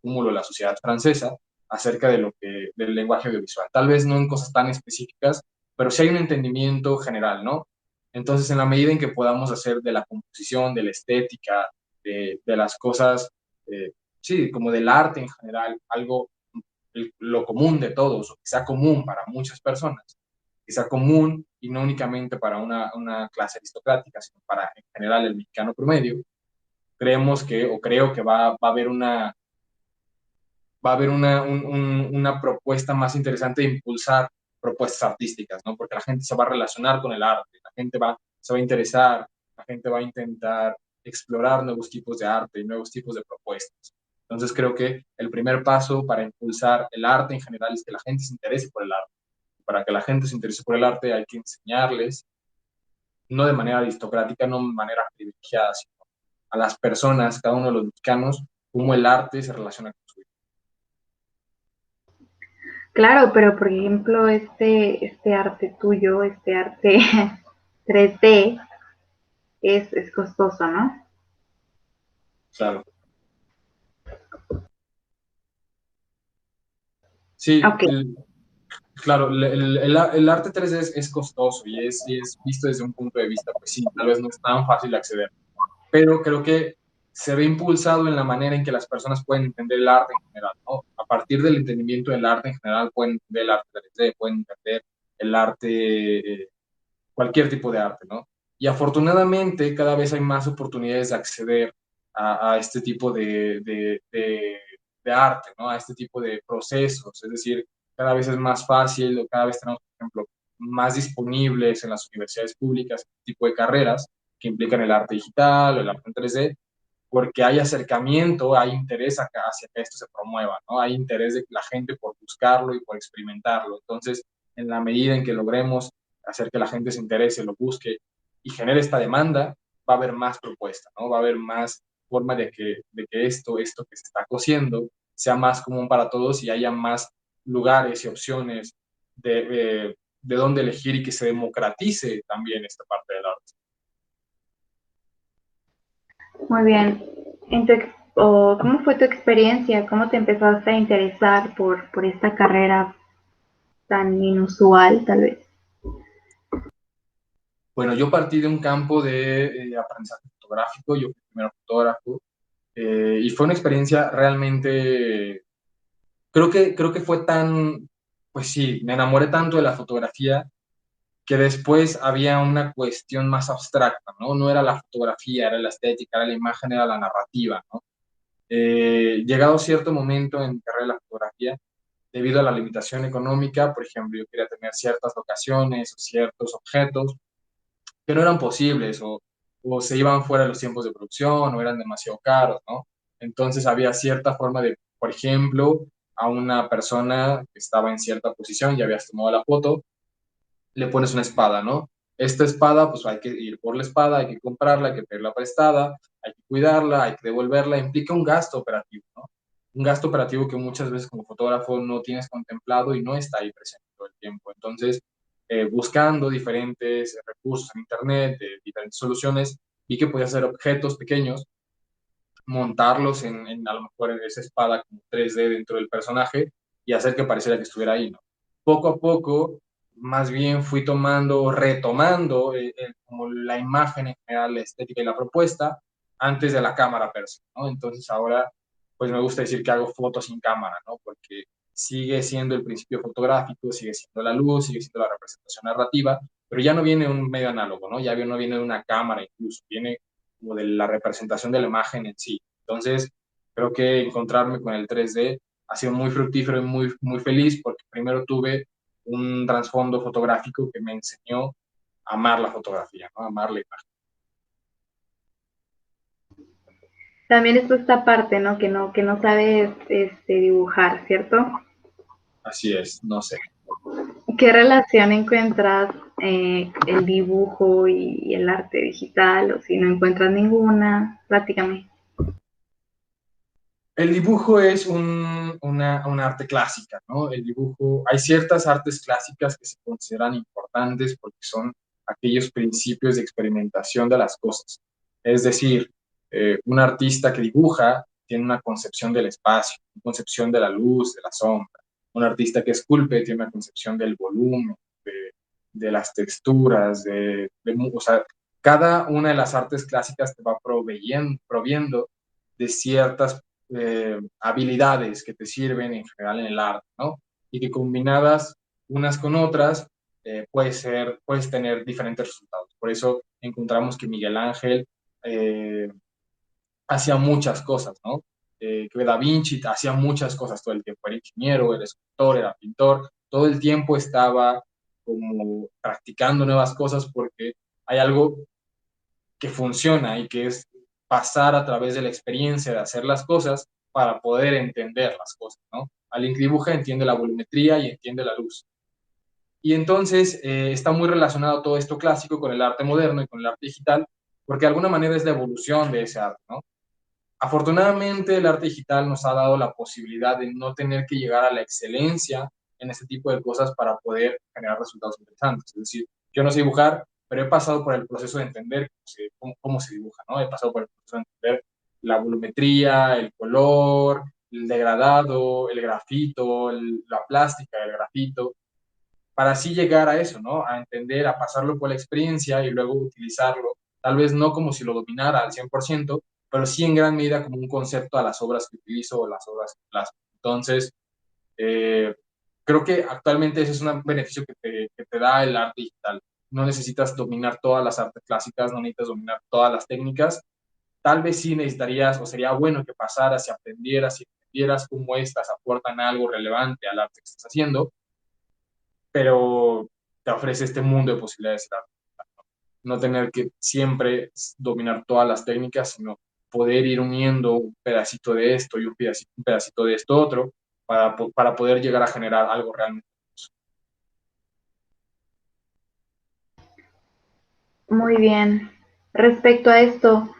cúmulo de la sociedad francesa acerca del lenguaje audiovisual. Tal vez no en cosas tan específicas, pero sí hay un entendimiento general, ¿no? Entonces, en la medida en que podamos hacer de la composición, de la estética, de las cosas, sí, como del arte en general, algo, lo común de todos, o que sea común para muchas personas, que sea común y no únicamente para una clase aristocrática, sino para en general el mexicano promedio, creo que va a haber una propuesta más interesante de impulsar propuestas artísticas, ¿no? Porque la gente se va a relacionar con el arte, se va a interesar, la gente va a intentar explorar nuevos tipos de arte y nuevos tipos de propuestas. Entonces creo que el primer paso para impulsar el arte en general es que la gente se interese por el arte. Para que la gente se interese por el arte hay que enseñarles, no de manera aristocrática, no de manera privilegiada, sino a las personas, cada uno de los mexicanos, cómo el arte se relaciona con su vida. Claro, pero por ejemplo, este arte tuyo, este arte 3D, es costoso, ¿no? Claro. Sí, Ok. claro, el arte 3D es costoso y es visto desde un punto de vista, pues sí, tal vez no es tan fácil acceder, pero creo que se ve impulsado en la manera en que las personas pueden entender el arte en general, ¿no? A partir del entendimiento del arte en general, pueden entender el arte 3D, pueden entender el arte, cualquier tipo de arte, ¿no? Y afortunadamente cada vez hay más oportunidades de acceder a este tipo de arte, ¿no? A este tipo de procesos, es decir, cada vez es más fácil, o cada vez tenemos, por ejemplo, más disponibles en las universidades públicas este tipo de carreras que implican el arte digital o el arte en 3D, porque hay acercamiento, hay interés hacia que esto se promueva, ¿no? Hay interés de la gente por buscarlo y por experimentarlo. Entonces, en la medida en que logremos hacer que la gente se interese, lo busque y genere esta demanda, va a haber más propuestas, ¿no? Va a haber más forma de que esto que se está cociendo sea más común para todos y haya más lugares y opciones de dónde elegir y que se democratice también esta parte del arte. Muy bien. ¿Cómo fue tu experiencia? ¿Cómo te empezaste a interesar por esta carrera tan inusual, tal vez? Bueno, yo partí de un campo de aprendizaje fotográfico, yo fui primero fotógrafo, y fue una experiencia realmente, creo que fue tan, pues sí, me enamoré tanto de la fotografía que después había una cuestión más abstracta, ¿no? No era la fotografía, era la estética, era la imagen, era la narrativa, ¿no? Llegado cierto momento en mi carrera de la fotografía, debido a la limitación económica, por ejemplo, yo quería tener ciertas locaciones o ciertos objetos que no eran posibles o se iban fuera de los tiempos de producción o eran demasiado caros, ¿no? Entonces había cierta forma de, por ejemplo, a una persona que estaba en cierta posición, ya habías tomado la foto, le pones una espada, ¿no? Esta espada, pues hay que ir por la espada, hay que comprarla, hay que pedirla prestada, hay que cuidarla, hay que devolverla, implica un gasto operativo, ¿no? Un gasto operativo que muchas veces como fotógrafo no tienes contemplado y no está ahí presente todo el tiempo. Entonces, buscando diferentes recursos en Internet, de diferentes soluciones, vi que podía hacer objetos pequeños, montarlos en a lo mejor en esa espada como 3D dentro del personaje y hacer que pareciera que estuviera ahí, ¿no? Poco a poco, más bien fui retomando como la imagen en general, la estética y la propuesta antes de la cámara per se, ¿no? Entonces ahora, pues me gusta decir que hago fotos sin cámara, ¿no? Porque sigue siendo el principio fotográfico, sigue siendo la luz, sigue siendo la representación narrativa, pero ya no viene un medio análogo, ¿no? Ya no viene de una cámara incluso, viene como de la representación de la imagen en sí. Entonces, creo que encontrarme con el 3D ha sido muy fructífero y muy, muy feliz porque primero tuve un trasfondo fotográfico que me enseñó a amar la fotografía, ¿no? A amar la imagen. También está esta parte, ¿no? Que no sabes dibujar, ¿cierto? Así es, no sé. ¿Qué relación encuentras el dibujo y el arte digital? O si no encuentras ninguna, prácticamente. El dibujo es una arte clásica, ¿no? El dibujo, hay ciertas artes clásicas que se consideran importantes porque son aquellos principios de experimentación de las cosas. Es decir, un artista que dibuja tiene una concepción del espacio, una concepción de la luz, de la sombra. Un artista que esculpe tiene una concepción del volumen, de las texturas, o sea, cada una de las artes clásicas te va proviendo de ciertas habilidades que te sirven en general en el arte, ¿no? Y que combinadas unas con otras, puedes tener diferentes resultados. Por eso encontramos que Miguel Ángel eh, hacía muchas cosas, ¿no? Que Da Vinci hacía muchas cosas todo el tiempo, era ingeniero, era escultor, era pintor, todo el tiempo estaba como practicando nuevas cosas porque hay algo que funciona y que es pasar a través de la experiencia de hacer las cosas para poder entender las cosas, ¿no? Alguien que dibuja entiende la volumetría y entiende la luz. Y entonces está muy relacionado todo esto clásico con el arte moderno y con el arte digital, porque de alguna manera es la evolución de ese arte, ¿no? Afortunadamente el arte digital nos ha dado la posibilidad de no tener que llegar a la excelencia en este tipo de cosas para poder generar resultados interesantes. Es decir, yo no sé dibujar, pero he pasado por el proceso de entender cómo se dibuja, ¿no? He pasado por el proceso de entender la volumetría, el color, el degradado, el grafito, la plástica del grafito, para así llegar a eso, ¿no? A entender, a pasarlo por la experiencia y luego utilizarlo, tal vez no como si lo dominara al 100%, pero sí en gran medida como un concepto a las obras que utilizo o las obras que plasmo. Entonces, eh, creo que actualmente ese es un beneficio que te da el arte digital. No necesitas dominar todas las artes clásicas, no necesitas dominar todas las técnicas. Tal vez sí necesitarías, o sería bueno que pasaras y aprendieras y entendieras cómo estas aportan algo relevante al arte que estás haciendo, pero te ofrece este mundo de posibilidades el arte. No tener que siempre dominar todas las técnicas, sino poder ir uniendo un pedacito de esto y un pedacito de esto otro para poder llegar a generar algo realmente. Muy bien. Respecto a esto,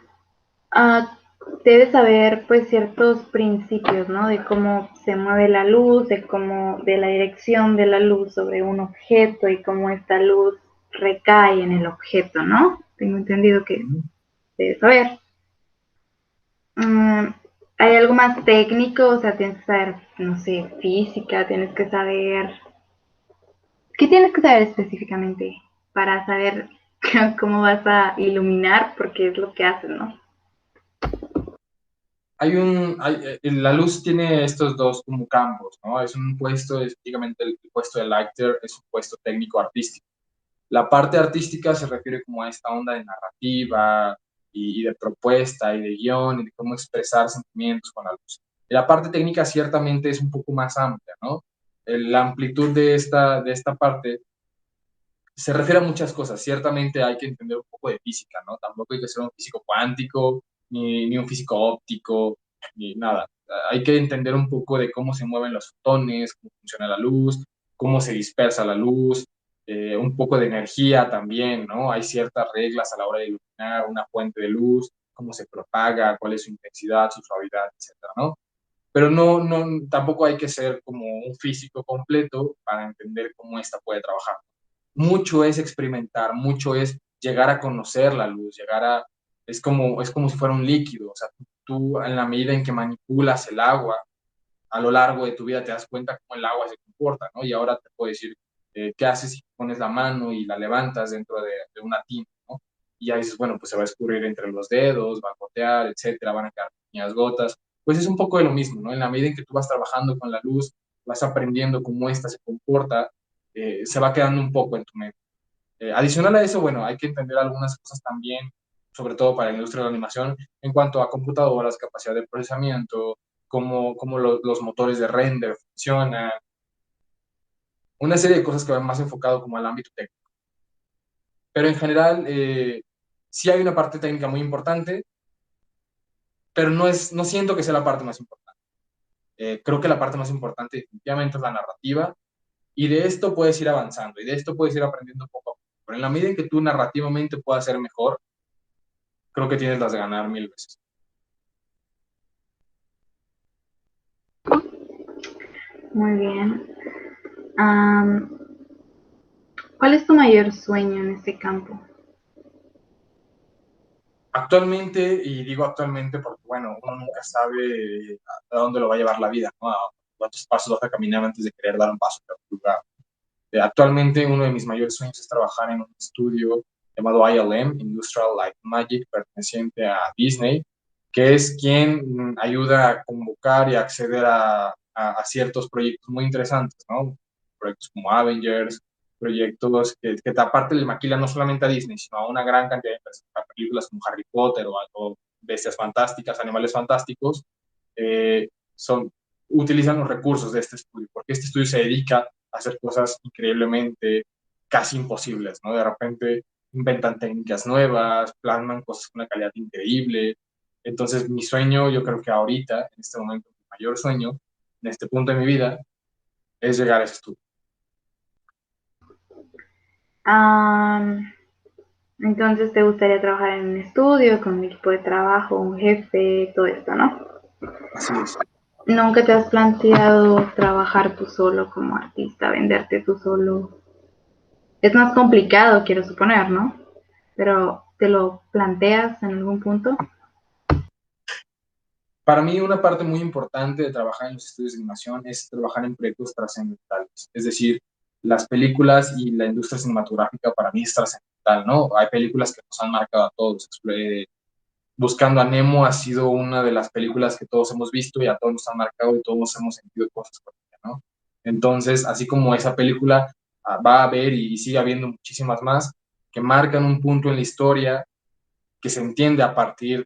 ah, debes saber pues ciertos principios, ¿no? De cómo se mueve la luz, de la dirección de la luz sobre un objeto y cómo esta luz recae en el objeto, ¿no? Tengo entendido que debes saber. Mm, ¿Hay algo más técnico? O sea, tienes que saber, no sé, física, tienes que saber... ¿Qué tienes que saber específicamente para saber cómo vas a iluminar? Porque es lo que haces, ¿no? La luz tiene estos dos como campos, ¿no? Es un puesto, específicamente el puesto de lighter, es un puesto técnico-artístico. La parte artística se refiere como a esta onda de narrativa y de propuesta y de guión y de cómo expresar sentimientos con la luz. Y la parte técnica ciertamente es un poco más amplia, ¿no? La amplitud de esta parte se refiere a muchas cosas. Ciertamente hay que entender un poco de física, ¿no? Tampoco hay que ser un físico cuántico, ni un físico óptico, ni nada. Hay que entender un poco de cómo se mueven los fotones, cómo funciona la luz, cómo se dispersa la luz, un poco de energía también, ¿no? Hay ciertas reglas a la hora de iluminar una fuente de luz, cómo se propaga, cuál es su intensidad, su suavidad, etcétera, ¿no? Pero tampoco hay que ser como un físico completo para entender cómo esta puede trabajar. Mucho es experimentar, mucho es llegar a conocer la luz, es como si fuera un líquido, o sea, tú en la medida en que manipulas el agua a lo largo de tu vida te das cuenta cómo el agua se comporta, ¿no? Y ahora te puedo decir, ¿qué haces si pones la mano y la levantas dentro de una tina, ¿no? Y ya dices, bueno, pues se va a escurrir entre los dedos, va a gotear, etcétera, van a quedar pequeñas gotas. Pues es un poco de lo mismo, ¿no? En la medida en que tú vas trabajando con la luz, vas aprendiendo cómo ésta se comporta, se va quedando un poco en tu mente. Adicional a eso, bueno, hay que entender algunas cosas también, sobre todo para la industria de la animación, en cuanto a computadoras, capacidad de procesamiento, cómo los motores de render funcionan, una serie de cosas que van más enfocado como al ámbito técnico. Pero en general, sí hay una parte técnica muy importante, pero no siento que sea la parte más importante. Creo que la parte más importante definitivamente es la narrativa, y de esto puedes ir avanzando, y de esto puedes ir aprendiendo poco a poco. Pero en la medida en que tú narrativamente puedas ser mejor, creo que tienes las de ganar 1000 veces. Muy bien. Um, ¿Cuál es tu mayor sueño en este campo? Actualmente, y digo actualmente porque, bueno, uno nunca sabe a dónde lo va a llevar la vida, ¿no? A cuántos pasos vas a caminar antes de querer dar un paso hacia otro lugar. Actualmente, uno de mis mayores sueños es trabajar en un estudio llamado ILM, Industrial Light Magic, perteneciente a Disney, que es quien ayuda a convocar y acceder a ciertos proyectos muy interesantes, ¿no? Proyectos como Avengers, proyectos que aparte le maquilan no solamente a Disney, sino a una gran cantidad de películas como Harry Potter o Bestias Fantásticas, Animales Fantásticos, eh, son, utilizan los recursos de este estudio, porque este estudio se dedica a hacer cosas increíblemente casi imposibles, ¿no? De repente inventan técnicas nuevas, plasman cosas con una calidad increíble. Entonces, mi sueño, yo creo que ahorita, en este momento, mi mayor sueño, en este punto de mi vida, es llegar a ese estudio. Um, entonces, ¿te gustaría trabajar en un estudio, con un equipo de trabajo, un jefe, todo esto, no? Así es. ¿Nunca te has planteado trabajar tú solo como artista, venderte tú solo? Es más complicado, quiero suponer, ¿no? Pero ¿te lo planteas en algún punto? Para mí, una parte muy importante de trabajar en los estudios de animación es trabajar en proyectos trascendentales. Es decir, las películas y la industria cinematográfica para mí es trascendental, ¿no? Hay películas que nos han marcado a todos. Buscando a Nemo ha sido una de las películas que todos hemos visto y a todos nos han marcado y todos hemos sentido cosas por ella, ¿no? Entonces, así como esa película va a haber y sigue habiendo muchísimas más que marcan un punto en la historia que se entiende a partir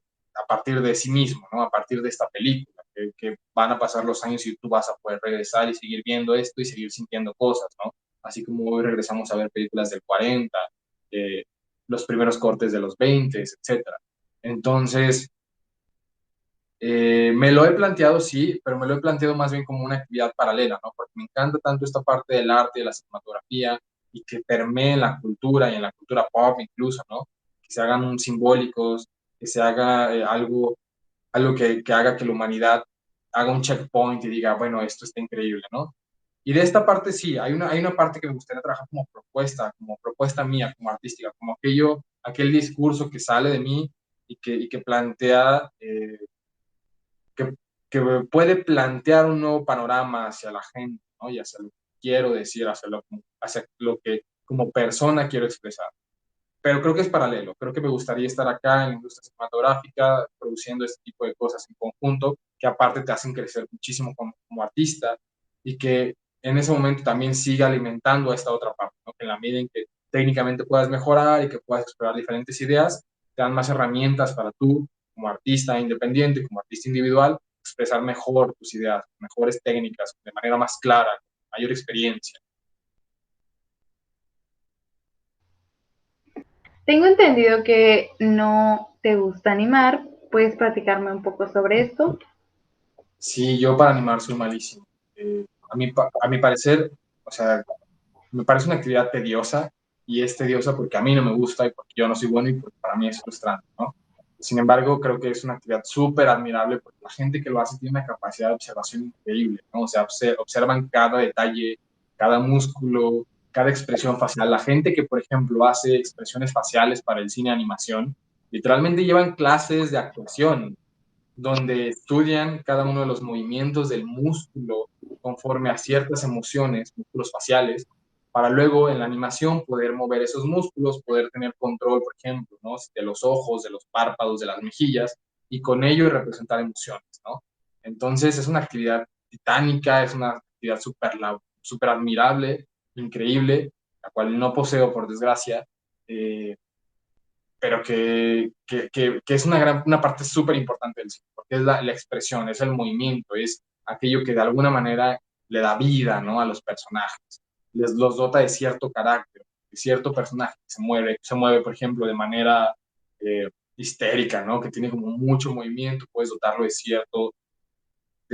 de sí mismo, ¿no? A partir de esta película, que van a pasar los años y tú vas a poder regresar y seguir viendo esto y seguir sintiendo cosas, ¿no? Así como hoy regresamos a ver películas del 40, eh, los primeros cortes de los 20, etcétera. Entonces, me lo he planteado, sí, pero me lo he planteado más bien como una actividad paralela, ¿no? Porque me encanta tanto esta parte del arte, de la cinematografía, y que permee en la cultura y en la cultura pop incluso, ¿no? Que se hagan simbólicos, que se haga algo que haga que la humanidad haga un checkpoint y diga, bueno, esto está increíble, ¿no? Y de esta parte sí, hay una parte que me gustaría trabajar como propuesta mía, como artística, como aquel discurso que sale de mí y que plantea que, que puede plantear un nuevo panorama hacia la gente, ¿no? Y hacia lo que quiero decir, hacia lo que como persona quiero expresar. Pero creo que es paralelo, creo que me gustaría estar acá en la industria cinematográfica, produciendo este tipo de cosas en conjunto, que aparte te hacen crecer muchísimo como artista y que en ese momento también siga alimentando a esta otra parte, ¿no? Que en la medida en que técnicamente puedas mejorar y que puedas explorar diferentes ideas, te dan más herramientas para tú, como artista independiente, como artista individual, expresar mejor tus ideas, mejores técnicas, de manera más clara, mayor experiencia. Tengo entendido que no te gusta animar. ¿Puedes platicarme un poco sobre esto? Sí, yo para animar soy malísimo. A mi parecer, o sea, me parece una actividad tediosa y es tediosa porque a mí no me gusta y porque yo no soy bueno y porque para mí es frustrante, ¿no? Sin embargo, creo que es una actividad súper admirable porque la gente que lo hace tiene una capacidad de observación increíble, ¿no? O sea, observan cada detalle, cada músculo, cada expresión facial. La gente que, por ejemplo, hace expresiones faciales para el cine de animación, literalmente llevan clases de actuación donde estudian cada uno de los movimientos del músculo conforme a ciertas emociones, músculos faciales, para luego en la animación poder mover esos músculos, poder tener control, por ejemplo, ¿no? De los ojos, de los párpados, de las mejillas, y con ello representar emociones, ¿no? Entonces es una actividad titánica, es una actividad súper admirable, increíble, la cual no poseo por desgracia, eh, pero que es una parte súper importante del cine, porque es la expresión, es el movimiento, es aquello que de alguna manera le da vida, ¿no? A los personajes, los dota de cierto carácter, de cierto personaje que se mueve, por ejemplo, de manera histérica, ¿no? Que tiene como mucho movimiento, puedes dotarlo de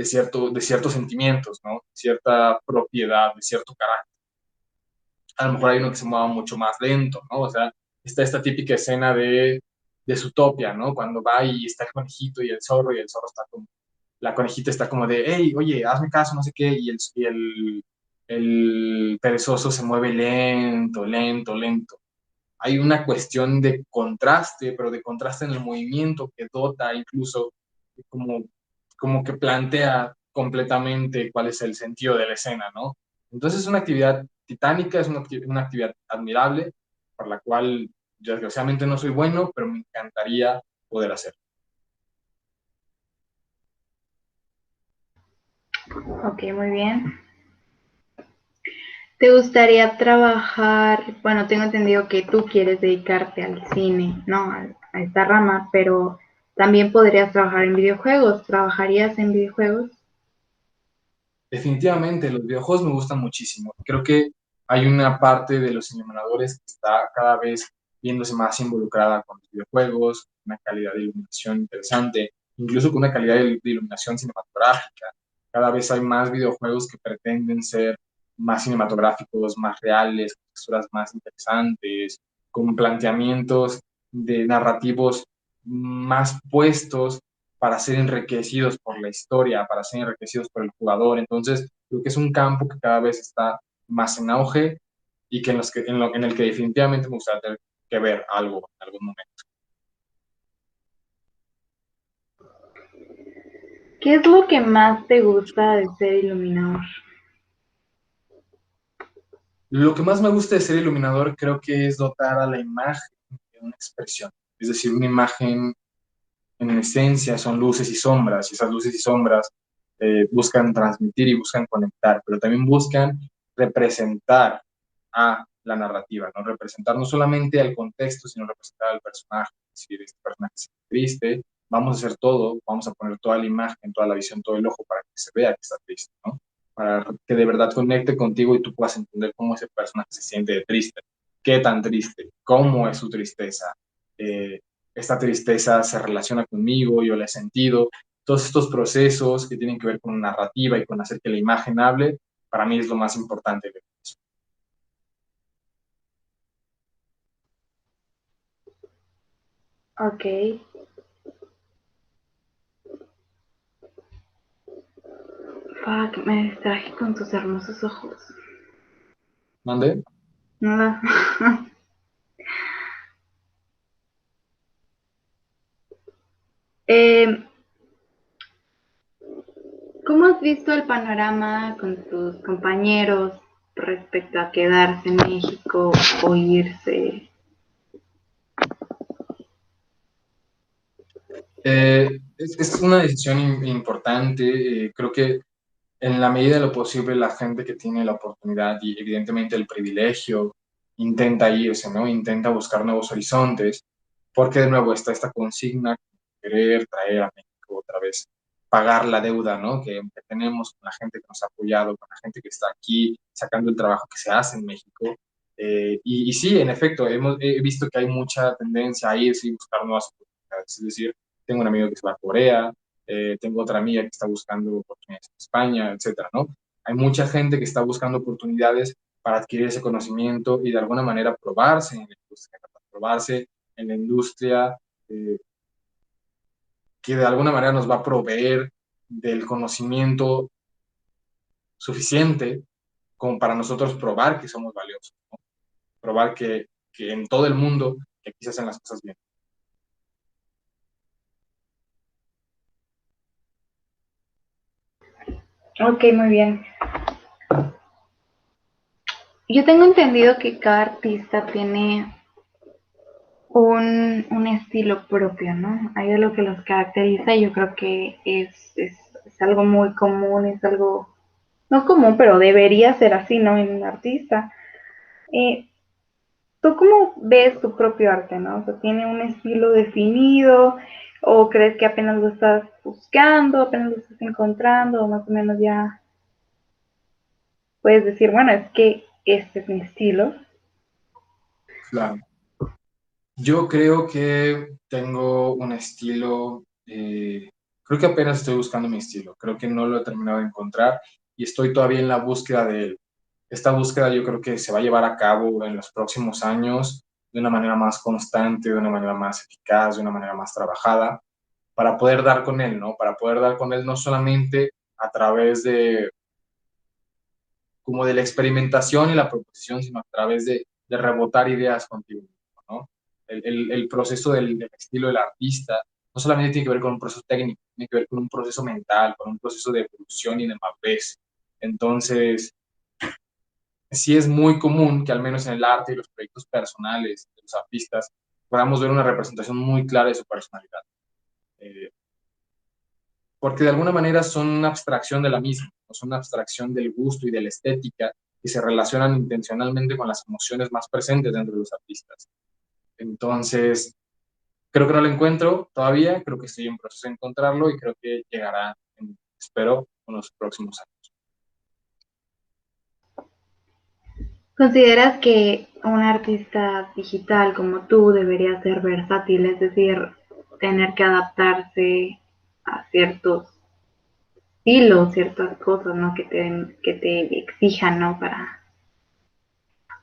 ciertos sentimientos, ¿no? Cierta propiedad, de cierto carácter. A lo mejor hay uno que se mueva mucho más lento, ¿no? O sea, está esta típica escena de Zootopia, ¿no? Cuando va y está el conejito y el zorro está como, la conejita está como de, hey, oye, hazme caso, no sé qué, el perezoso se mueve lento, lento, lento. Hay una cuestión de contraste, pero de contraste en el movimiento que dota incluso como, como que plantea completamente cuál es el sentido de la escena, ¿no? Entonces es una actividad titánica, es una actividad admirable, por la cual yo desgraciadamente no soy bueno, pero me encantaría poder hacer. Ok, muy bien. ¿Te gustaría trabajar? Bueno, tengo entendido que tú quieres dedicarte al cine, ¿no? A esta rama, pero también podrías trabajar en videojuegos. ¿Trabajarías en videojuegos? Definitivamente, los videojuegos me gustan muchísimo. Creo que hay una parte de los cinemanadores que está cada vez viéndose más involucrada con los videojuegos, una calidad de iluminación interesante, incluso con una calidad de iluminación cinematográfica. Cada vez hay más videojuegos que pretenden ser más cinematográficos, más reales, con texturas más interesantes, con planteamientos de narrativos más puestos para ser enriquecidos por la historia, para ser enriquecidos por el jugador. Entonces, creo que es un campo que cada vez está más en auge y que en el que definitivamente me gustaría tener que ver algo en algún momento. ¿Qué es lo que más te gusta de ser iluminador? Lo que más me gusta de ser iluminador creo que es dotar a la imagen de una expresión, es decir, una imagen en esencia son luces y sombras, y esas luces y sombras buscan transmitir y buscan conectar, pero también buscan representar a la narrativa, ¿no? Representar no solamente al contexto, sino representar al personaje. Es decir, este personaje se triste, vamos a hacer todo, vamos a poner toda la imagen, toda la visión, todo el ojo para que se vea que está triste, ¿no? Para que de verdad conecte contigo y tú puedas entender cómo ese personaje se siente de triste, qué tan triste, cómo es su tristeza, eh, esta tristeza se relaciona conmigo, yo la he sentido, todos estos procesos que tienen que ver con narrativa y con hacer que la imagen hable, para mí es lo más importante de eso. Ok. Fuck, me distraje con tus hermosos ojos. ¿Mande? Nada. eh, ¿Cómo has visto el panorama con tus compañeros respecto a quedarse en México o irse? Es una decisión importante. Creo que en la medida de lo posible la gente que tiene la oportunidad y evidentemente el privilegio intenta irse, ¿no? Intenta buscar nuevos horizontes, porque de nuevo está esta consigna, querer traer a México otra vez, pagar la deuda, ¿no? Que tenemos con la gente que nos ha apoyado, con la gente que está aquí sacando el trabajo que se hace en México. Y sí, en efecto, he visto que hay mucha tendencia a irse y buscar nuevas oportunidades. Es decir, tengo un amigo que se va a Corea, tengo otra amiga que está buscando oportunidades en España, etcétera, ¿no? Hay mucha gente que está buscando oportunidades para adquirir ese conocimiento y de alguna manera probarse en la industria, probarse en la industria que de alguna manera nos va a proveer del conocimiento suficiente como para nosotros probar que somos valiosos, ¿no? Probar que en todo el mundo que aquí se hacen las cosas bien. Ok, muy bien. Yo tengo entendido que cada artista tiene un estilo propio, ¿no? Hay algo que los caracteriza y yo creo que es algo muy común, es algo no común, pero debería ser así, ¿no? En un artista. Eh, ¿Tú cómo ves tu propio arte, no? O sea, ¿tiene un estilo definido o crees que apenas lo estás buscando, apenas lo estás encontrando o más o menos ya puedes decir, bueno, es que este es mi estilo? Claro. Yo creo que tengo un estilo, creo que apenas estoy buscando mi estilo, creo que no lo he terminado de encontrar y estoy todavía en la búsqueda de él. Esta búsqueda yo creo que se va a llevar a cabo en los próximos años de una manera más constante, de una manera más eficaz, de una manera más trabajada, para poder dar con él, ¿no? Para poder dar con él no solamente a través de, como de la experimentación y la proposición, sino a través de rebotar ideas contigo mismo, ¿no? El proceso del estilo del artista no solamente tiene que ver con un proceso técnico, tiene que ver con un proceso mental, con un proceso de evolución y de madurez. Entonces, sí es muy común que al menos en el arte y los proyectos personales de los artistas podamos ver una representación muy clara de su personalidad. Eh, Porque de alguna manera son una abstracción de la misma, ¿no? Son una abstracción del gusto y de la estética que se relacionan intencionalmente con las emociones más presentes dentro de los artistas. Entonces, creo que no lo encuentro todavía, creo que estoy en proceso de encontrarlo y creo que llegará, espero, en los próximos años. ¿Consideras que un artista digital como tú debería ser versátil, es decir, tener que adaptarse a ciertos estilos, ciertas cosas, ¿no? Que te exijan, ¿no?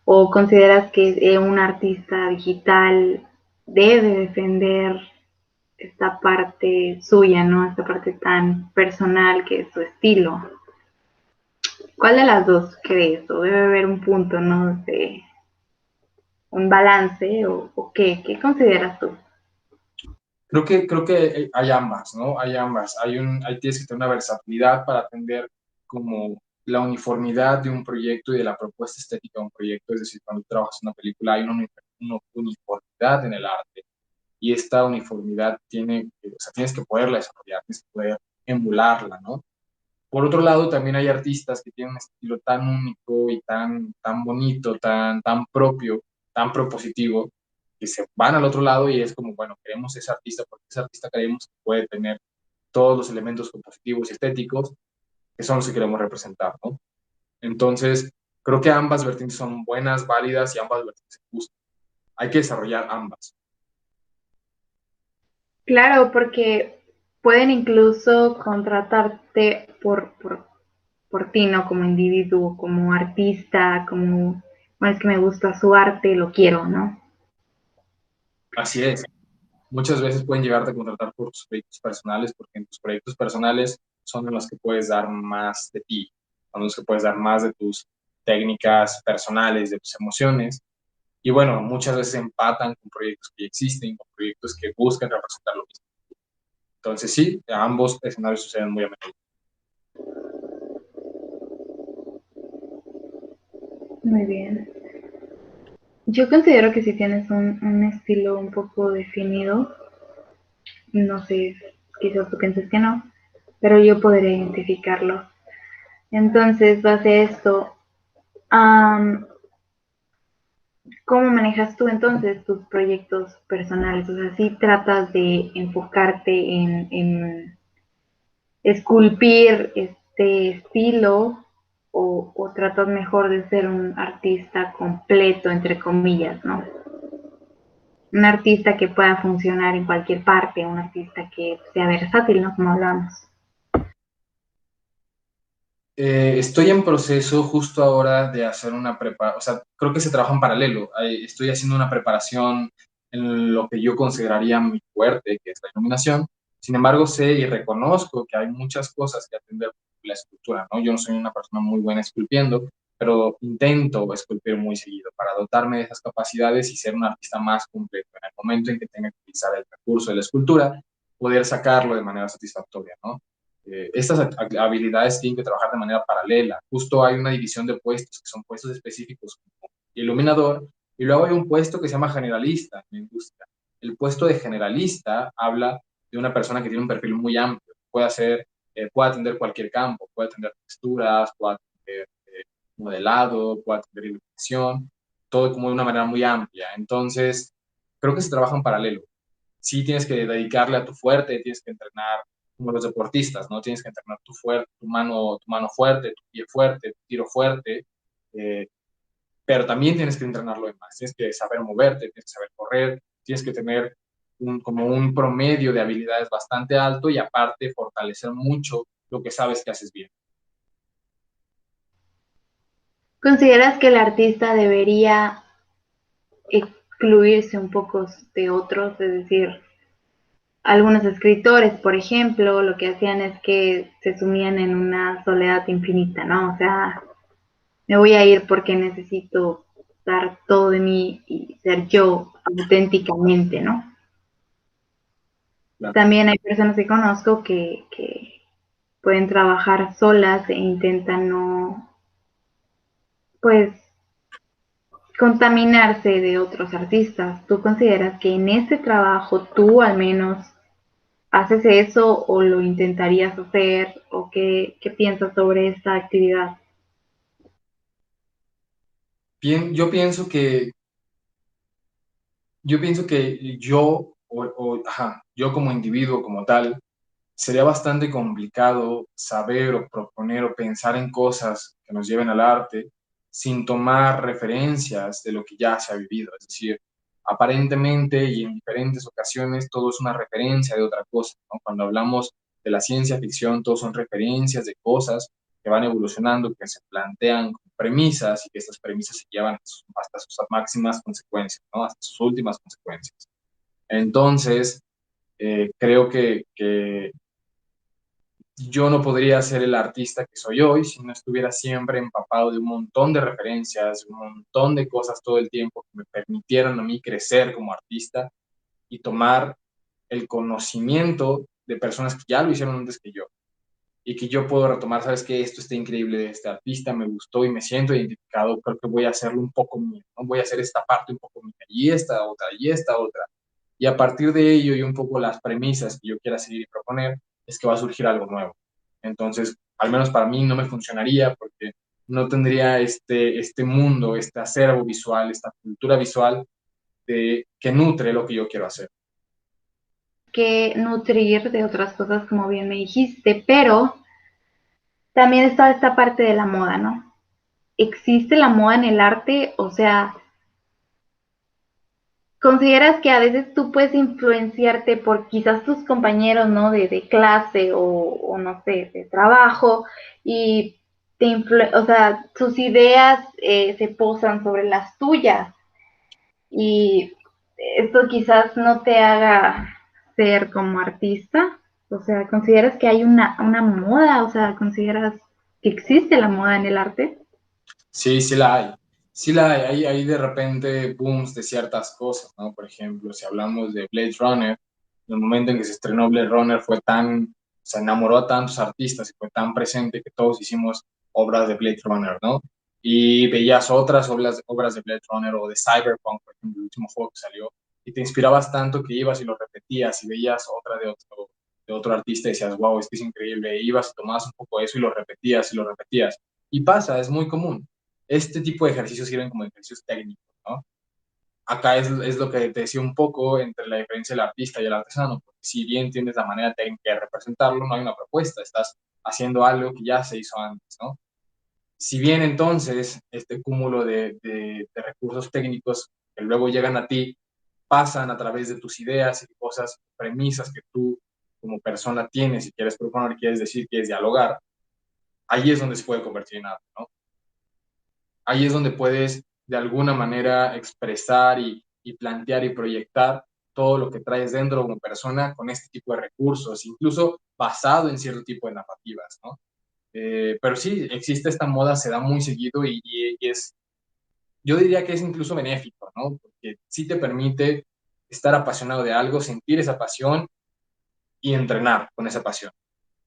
¿O consideras que un artista digital debe defender esta parte suya, ¿no? Esta parte tan personal que es su estilo? ¿Cuál de las dos crees? ¿O debe haber un punto, ¿no? De un balance o qué? ¿Qué consideras tú? Creo que hay ambas, ¿no? Hay ambas. Tienes que tener una versatilidad para atender como la uniformidad de un proyecto y de la propuesta estética de un proyecto. Es decir, cuando trabajas en una película hay una uniformidad en el arte. y esta uniformidad o sea, tienes que poderla desarrollar, tienes que poder emularla, ¿no? Por otro lado, también hay artistas que tienen un estilo tan único y tan bonito, tan propio, tan propositivo, que se van al otro lado y es como, bueno, queremos ese artista porque ese artista creemos que puede tener todos los elementos compositivos y estéticos que son los que queremos representar, ¿no? Entonces, creo que ambas vertientes son buenas, válidas y ambas vertientes se gustan. Hay que desarrollar ambas. Claro, porque pueden incluso contratarte por ti, ¿no? Como individuo, como artista, como, bueno, es que me gusta su arte, lo quiero, ¿no? Así es. Muchas veces pueden llegarte a contratar por tus proyectos personales, porque en tus proyectos personales son en los que puedes dar más de ti, son los que puedes dar más de tus técnicas personales, de tus emociones. Y bueno, muchas veces empatan con proyectos que ya existen, con proyectos que buscan representar lo mismo. Entonces sí, ambos escenarios suceden muy a menudo. Muy bien. Yo considero que si tienes un estilo un poco definido, no sé, quizás tú pienses que no, pero yo podría identificarlo. Entonces, base a esto, um, ¿cómo manejas tú entonces tus proyectos personales? O sea, si tratas de enfocarte en esculpir este estilo o tratas mejor de ser un artista completo, entre comillas, ¿no? Un artista que pueda funcionar en cualquier parte, un artista que sea versátil, ¿no? Como hablamos. Estoy en proceso justo ahora de hacer una preparación, o sea, creo que se trabaja en paralelo. Estoy haciendo una preparación en lo que yo consideraría mi fuerte, que es la iluminación. Sin embargo, sé y reconozco que hay muchas cosas que atender la escultura, ¿no? Yo no soy una persona muy buena esculpiendo, pero intento esculpir muy seguido para dotarme de esas capacidades y ser un artista más completo. En el momento en que tenga que utilizar el recurso de la escultura, poder sacarlo de manera satisfactoria, ¿no? Estas habilidades tienen que trabajar de manera paralela. Justo hay una división de puestos que son puestos específicos como iluminador y luego hay un puesto que se llama generalista en la industria. El puesto de generalista habla de una persona que tiene un perfil muy amplio. Puede atender cualquier campo, puede atender texturas, puede atender modelado, puede atender iluminación, todo como de una manera muy amplia. Entonces, creo que se trabaja en paralelo. Sí tienes que dedicarle a tu fuerte, tienes que entrenar como los deportistas, ¿no? Tienes que entrenar tu mano fuerte, tu pie fuerte, tu tiro fuerte, eh, pero también tienes que entrenar lo demás. Tienes que saber moverte, tienes que saber correr, tienes que tener como un promedio de habilidades bastante alto y aparte fortalecer mucho lo que sabes que haces bien. ¿Consideras que el artista debería excluirse un poco de otros? Es decir, algunos escritores, por ejemplo, lo que hacían es que se sumían en una soledad infinita, ¿no? O sea, me voy a ir porque necesito dar todo de mí y ser yo auténticamente, ¿no? Claro. También hay personas que conozco que pueden trabajar solas e intentan no, pues, contaminarse de otros artistas. ¿Tú consideras que en este trabajo tú al menos haces eso o lo intentarías hacer o qué piensas sobre esta actividad? Bien, yo pienso que yo como individuo, como tal, sería bastante complicado saber o proponer o pensar en cosas que nos lleven al arte sin tomar referencias de lo que ya se ha vivido. Es decir, aparentemente y en diferentes ocasiones todo es una referencia de otra cosa, ¿no? Cuando hablamos de la ciencia ficción, todo son referencias de cosas que van evolucionando, que se plantean como premisas y que estas premisas se llevan hasta sus máximas consecuencias, ¿no? Hasta sus últimas consecuencias. Entonces, creo que yo no podría ser el artista que soy hoy si no estuviera siempre empapado de un montón de referencias, un montón de cosas todo el tiempo que me permitieran a mí crecer como artista y tomar el conocimiento de personas que ya lo hicieron antes que yo y que yo puedo retomar, sabes que esto está increíble de este artista, me gustó y me siento identificado, creo que voy a hacerlo un poco mío, ¿no? Voy a hacer esta parte un poco mía y esta otra y esta otra. Y a partir de ello y un poco las premisas que yo quiera seguir y proponer, es que va a surgir algo nuevo. Entonces, al menos para mí no me funcionaría porque no tendría este mundo, este acervo visual, esta cultura visual que nutre lo que yo quiero hacer. Que nutrir de otras cosas, como bien me dijiste, pero también está esta parte de la moda, ¿no? ¿Existe la moda en el arte? O sea, ¿consideras que a veces tú puedes influenciarte por quizás tus compañeros, ¿no? De clase o no sé, de trabajo y o sea, sus ideas se posan sobre las tuyas y esto quizás no te haga ser como artista? O sea, ¿consideras que hay una moda? O sea, ¿consideras que existe la moda en el arte? Sí, sí la hay. Sí la hay. Hay de repente booms de ciertas cosas, ¿no? Por ejemplo, si hablamos de Blade Runner, el momento en que se estrenó Blade Runner fue tan, se enamoró a tantos artistas y fue tan presente que todos hicimos obras de Blade Runner, ¿no? Y veías otras obras de Blade Runner o de Cyberpunk, por ejemplo, el último juego que salió, y te inspirabas tanto que ibas y lo repetías y veías otra de otro artista y decías, wow, es que es increíble. E ibas y tomabas un poco de eso y lo repetías y lo repetías. Y pasa, es muy común. Este tipo de ejercicios sirven como ejercicios técnicos, ¿no? Acá es lo que te decía un poco entre la diferencia del artista y el artesano, porque si bien tienes la manera técnica de representarlo, no hay una propuesta, estás haciendo algo que ya se hizo antes, ¿no? Si bien entonces este cúmulo de recursos técnicos que luego llegan a ti pasan a través de tus ideas y cosas, premisas que tú como persona tienes y quieres proponer, quieres decir, quieres dialogar, ahí es donde se puede convertir en arte, ¿no? Ahí es donde puedes de alguna manera expresar y plantear y proyectar todo lo que traes dentro como persona con este tipo de recursos, incluso basado en cierto tipo de narrativas, ¿no? Pero sí, existe esta moda, se da muy seguido y es, yo diría que es incluso benéfico, ¿no? Porque sí te permite estar apasionado de algo, sentir esa pasión y entrenar con esa pasión.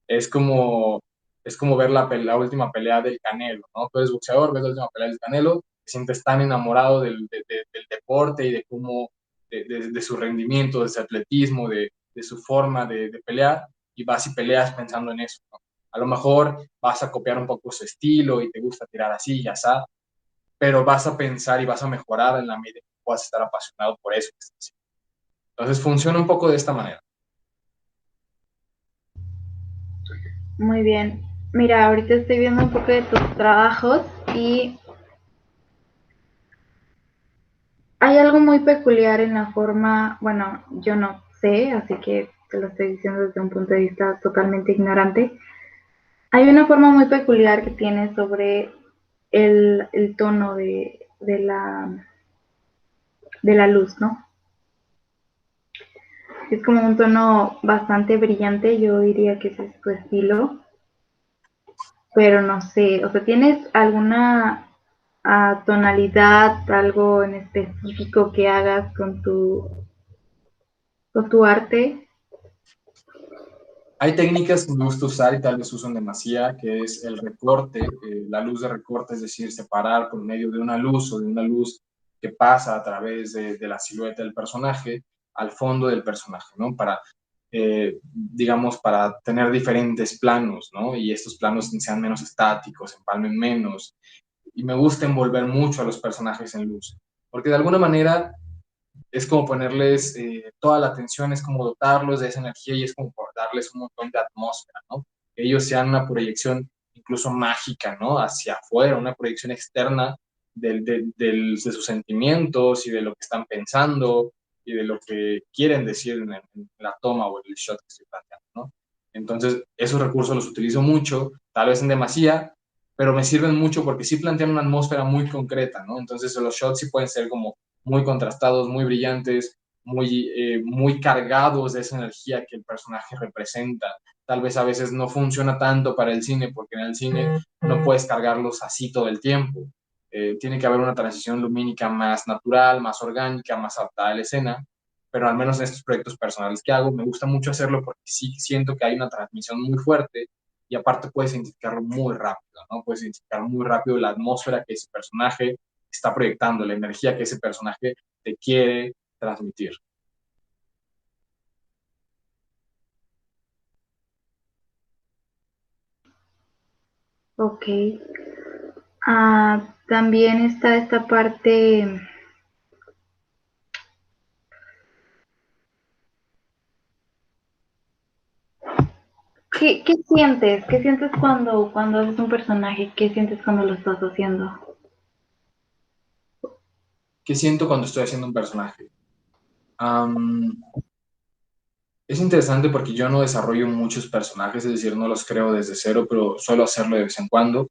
Es como, es como ver la última pelea del Canelo, ¿no? Tú eres boxeador, ves la última pelea del Canelo, te sientes tan enamorado del deporte y de cómo, de su rendimiento, de su atletismo, de su forma de pelear, y vas y peleas pensando en eso, ¿no? A lo mejor vas a copiar un poco su estilo y te gusta tirar así, ya está, pero vas a pensar y vas a mejorar en la medida que puedas estar apasionado por eso. Entonces funciona un poco de esta manera. Muy bien. Mira, ahorita estoy viendo un poco de tus trabajos y hay algo muy peculiar en la forma, bueno, yo no sé, así que te lo estoy diciendo desde un punto de vista totalmente ignorante. Hay una forma muy peculiar que tienes sobre el tono de la luz, ¿no? Es como un tono bastante brillante, yo diría que ese es tu estilo, pero no sé, o sea, ¿tienes alguna tonalidad, algo en específico que hagas con tu arte? Hay técnicas que me gusta usar y tal vez uso en demasía, que es el recorte, la luz de recorte, es decir, separar por medio de una luz o de una luz que pasa a través de la silueta del personaje al fondo del personaje, ¿no? Para, digamos, para tener diferentes planos, ¿no? Y estos planos sean menos estáticos, empalmen menos. Y me gusta envolver mucho a los personajes en luz, porque de alguna manera es como ponerles toda la atención, es como dotarlos de esa energía y es como por darles un montón de atmósfera, ¿no? Que ellos sean una proyección incluso mágica, ¿no? Hacia afuera, una proyección externa de sus sentimientos y de lo que están pensando y de lo que quieren decir en la toma o en el shot que estoy planteando, ¿no? Entonces, esos recursos los utilizo mucho, tal vez en demasía, pero me sirven mucho porque sí plantean una atmósfera muy concreta, ¿no? Entonces, los shots sí pueden ser como muy contrastados, muy brillantes, muy cargados de esa energía que el personaje representa. Tal vez a veces no funciona tanto para el cine, porque en el cine no puedes cargarlos así todo el tiempo. Tiene que haber una transición lumínica más natural, más orgánica, más adaptada a la escena, pero al menos en estos proyectos personales que hago, me gusta mucho hacerlo porque sí siento que hay una transmisión muy fuerte y aparte puedes identificarlo muy rápido, ¿no? Puedes identificar muy rápido la atmósfera que ese personaje está proyectando, la energía que ese personaje te quiere transmitir. Ok. También está esta parte. ¿Qué sientes? ¿Qué sientes cuando haces un personaje? ¿Qué sientes cuando lo estás haciendo? ¿Qué siento cuando estoy haciendo un personaje? Am, es interesante porque yo no desarrollo muchos personajes, es decir, no los creo desde cero, pero suelo hacerlo de vez en cuando.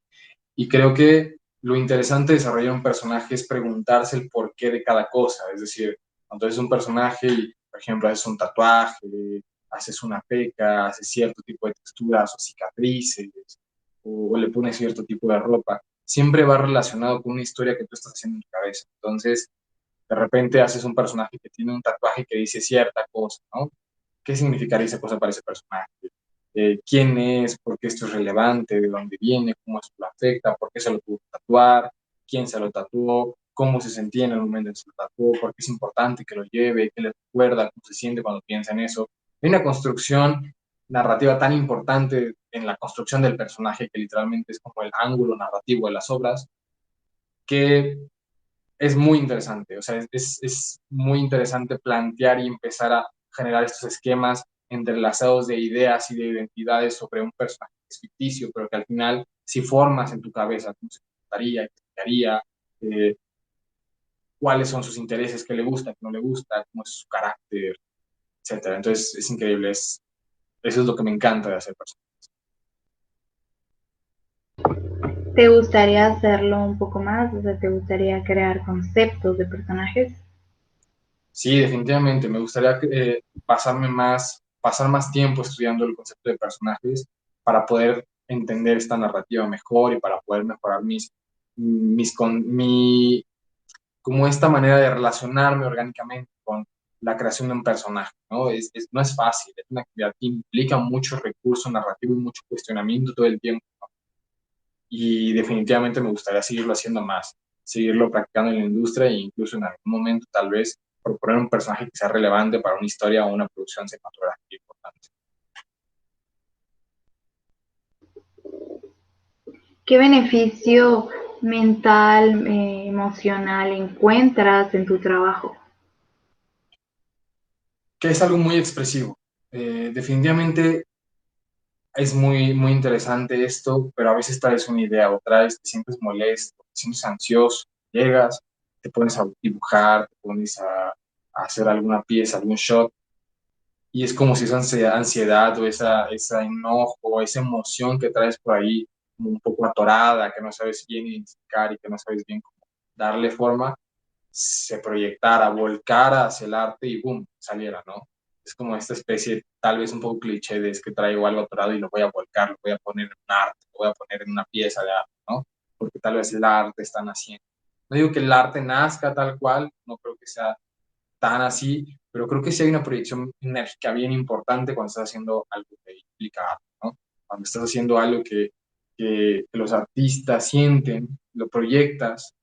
Y creo que lo interesante de desarrollar un personaje es preguntarse el porqué de cada cosa. Es decir, cuando es un personaje y, por ejemplo, haces un tatuaje, haces una peca, haces cierto tipo de texturas o cicatrices, o le pones cierto tipo de ropa, siempre va relacionado con una historia que tú estás haciendo en tu cabeza. Entonces, de repente haces un personaje que tiene un tatuaje que dice cierta cosa, ¿no? ¿Qué significaría esa cosa para ese personaje? ¿Quién es? ¿Por qué esto es relevante? ¿De dónde viene? ¿Cómo esto lo afecta? ¿Por qué se lo tuvo que tatuar? ¿Quién se lo tatuó? ¿Cómo se sentía en el momento en que se lo tatuó? ¿Por qué es importante que lo lleve? ¿Qué le recuerda? ¿Cómo se siente cuando piensa en eso? Hay una construcción narrativa tan importante en la construcción del personaje que literalmente es como el ángulo narrativo de las obras, que es muy interesante. O sea, es muy interesante plantear y empezar a generar estos esquemas entrelazados de ideas y de identidades sobre un personaje que es ficticio, pero que al final si formas en tu cabeza cómo se comportaría, qué haría, eh, cuáles son sus intereses, qué le gusta, qué no le gusta, cómo es su carácter, etcétera. Entonces es increíble, eso es lo que me encanta de hacer personajes. ¿Te gustaría hacerlo un poco más? O sea, ¿te gustaría crear conceptos de personajes? Sí, definitivamente. Me gustaría pasar más tiempo estudiando el concepto de personajes para poder entender esta narrativa mejor y para poder mejorar como esta manera de relacionarme orgánicamente con la creación de un personaje, ¿no? No es fácil, es una actividad que implica mucho recurso narrativo y mucho cuestionamiento todo el tiempo, ¿no? Y definitivamente me gustaría seguirlo haciendo más, seguirlo practicando en la industria e incluso en algún momento tal vez proponer un personaje que sea relevante para una historia o una producción cinematográfica importante. ¿Qué beneficio mental, emocional encuentras en tu trabajo? Que es algo muy expresivo. Definitivamente es muy, muy interesante esto, pero a veces traes una idea o traes, te sientes molesto, te sientes ansioso, llegas, te pones a dibujar, te pones a hacer alguna pieza, algún shot, y es como si esa ansiedad o esa enojo, esa emoción que traes por ahí, como un poco atorada, que no sabes bien identificar y que no sabes bien cómo darle forma, se proyectara, volcara hacia el arte y boom, saliera, ¿no? Es como esta especie, tal vez un poco cliché, de es que traigo algo atorado y lo voy a volcar, lo voy a poner en un arte, lo voy a poner en una pieza de arte, ¿no? Porque tal vez el arte está naciendo. No digo que el arte nazca tal cual, no creo que sea tan así, pero creo que sí hay una proyección enérgica bien importante cuando estás haciendo algo que implica arte, ¿no? Cuando estás haciendo algo que los artistas sienten, lo proyectas,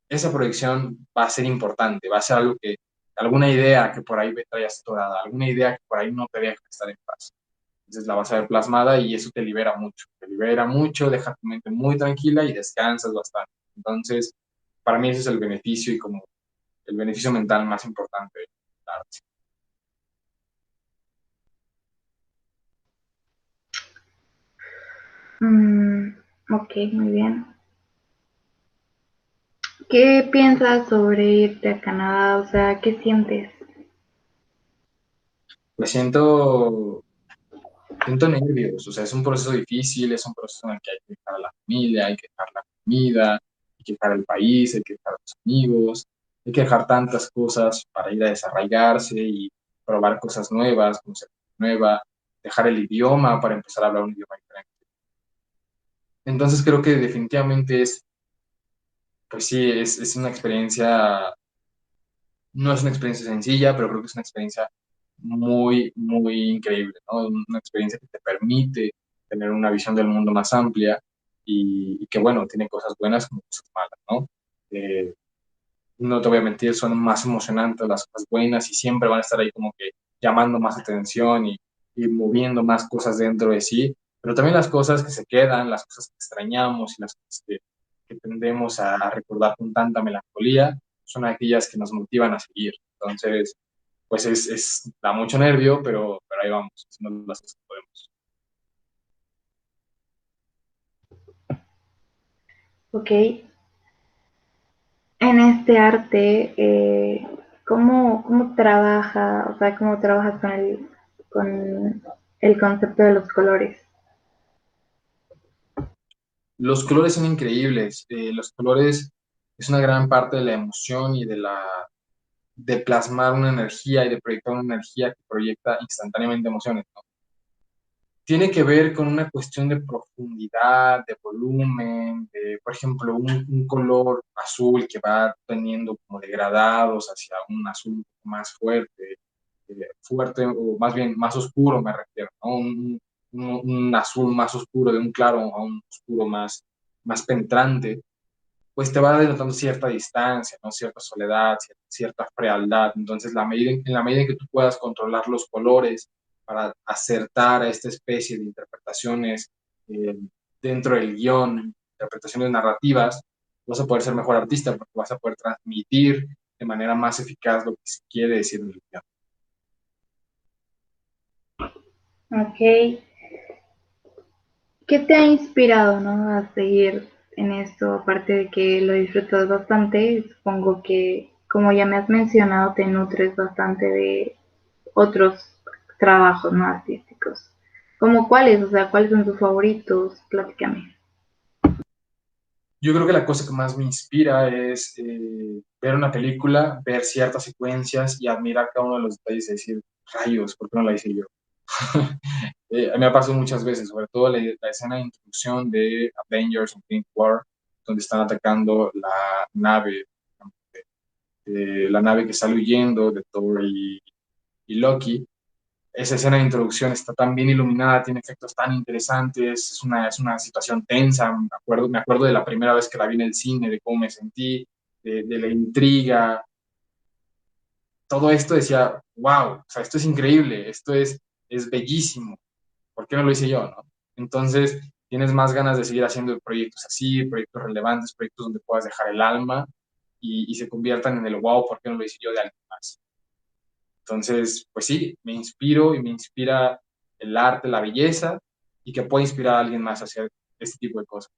esa proyección va a ser importante, va a ser algo que, alguna idea que por ahí me traías atorada, alguna idea que por ahí no te deja estar en paz. Entonces la vas a ver plasmada y eso te libera mucho, deja tu mente muy tranquila y descansas bastante. Entonces, para mí ese es el beneficio y como el beneficio mental más importante del arte. Mm, ok, muy bien. ¿Qué piensas sobre irte a Canadá? O sea, ¿qué sientes? Pues siento nervios, o sea, es un proceso difícil, es un proceso en el que hay que dejar a la familia, hay que dejar la comida, hay que dejar el país, hay que dejar a los amigos, hay que dejar tantas cosas para ir a desarraigarse y probar cosas nuevas, conocer gente nueva, dejar el idioma para empezar a hablar un idioma diferente. Entonces creo que definitivamente pues sí, es una experiencia, no es una experiencia sencilla, pero creo que es una experiencia muy, muy increíble, ¿no? Una experiencia que te permite tener una visión del mundo más amplia y que, bueno, tiene cosas buenas como cosas malas, ¿no? Eh, no te voy a mentir, son más emocionantes las cosas buenas y siempre van a estar ahí como que llamando más atención y moviendo más cosas dentro de sí, pero también las cosas que se quedan, las cosas que extrañamos y las cosas que tendemos a recordar con tanta melancolía, son aquellas que nos motivan a seguir. Entonces, pues da mucho nervio, pero ahí vamos, haciendo las cosas que podemos. Ok, en este arte, ¿cómo trabaja, o sea, cómo trabajas con el concepto de los colores? Los colores son increíbles. Los colores es una gran parte de la emoción y de plasmar una energía y de proyectar una energía que proyecta instantáneamente emociones, ¿no? Tiene que ver con una cuestión de profundidad, de volumen, de, por ejemplo, un color azul que va teniendo como degradados hacia un azul un poco más fuerte, o más bien más oscuro me refiero, ¿no? Un azul más oscuro, de un claro a un oscuro más penetrante, pues te va denotando cierta distancia, ¿no? Cierta soledad, cierta frialdad. Entonces, en la medida en que tú puedas controlar los colores para acertar a esta especie de interpretaciones eh, dentro del guión, interpretaciones narrativas, vas a poder ser mejor artista porque vas a poder transmitir de manera más eficaz lo que se quiere decir en el guión. Ok, ¿qué te ha inspirado, ¿no? A seguir en esto? Aparte de que lo disfrutas bastante, supongo que, como ya me has mencionado, te nutres bastante de otros trabajos, ¿no? Artísticos. ¿Cómo cuáles? O sea, ¿cuáles son tus favoritos? Platícame. Yo creo que la cosa que más me inspira es ver una película, ver ciertas secuencias y admirar cada uno de los detalles y decir, rayos, ¿por qué no la hice yo? Me ha pasado muchas veces, sobre todo la escena de introducción de Avengers Infinity War, donde están atacando la nave que sale huyendo de Thor y Loki. Esa escena de introducción está tan bien iluminada, tiene efectos tan interesantes, es una situación tensa. Me acuerdo de la primera vez que la vi en el cine, de cómo me sentí, de la intriga. Todo esto decía, wow, o sea, esto es increíble, es bellísimo. ¿Por qué no lo hice yo, no? Entonces, tienes más ganas de seguir haciendo proyectos así, proyectos relevantes, proyectos donde puedas dejar el alma y se conviertan en el wow, ¿por qué no lo hice yo de alguien más? Entonces, pues sí, me inspiro y me inspira el arte, la belleza y que pueda inspirar a alguien más a hacer este tipo de cosas.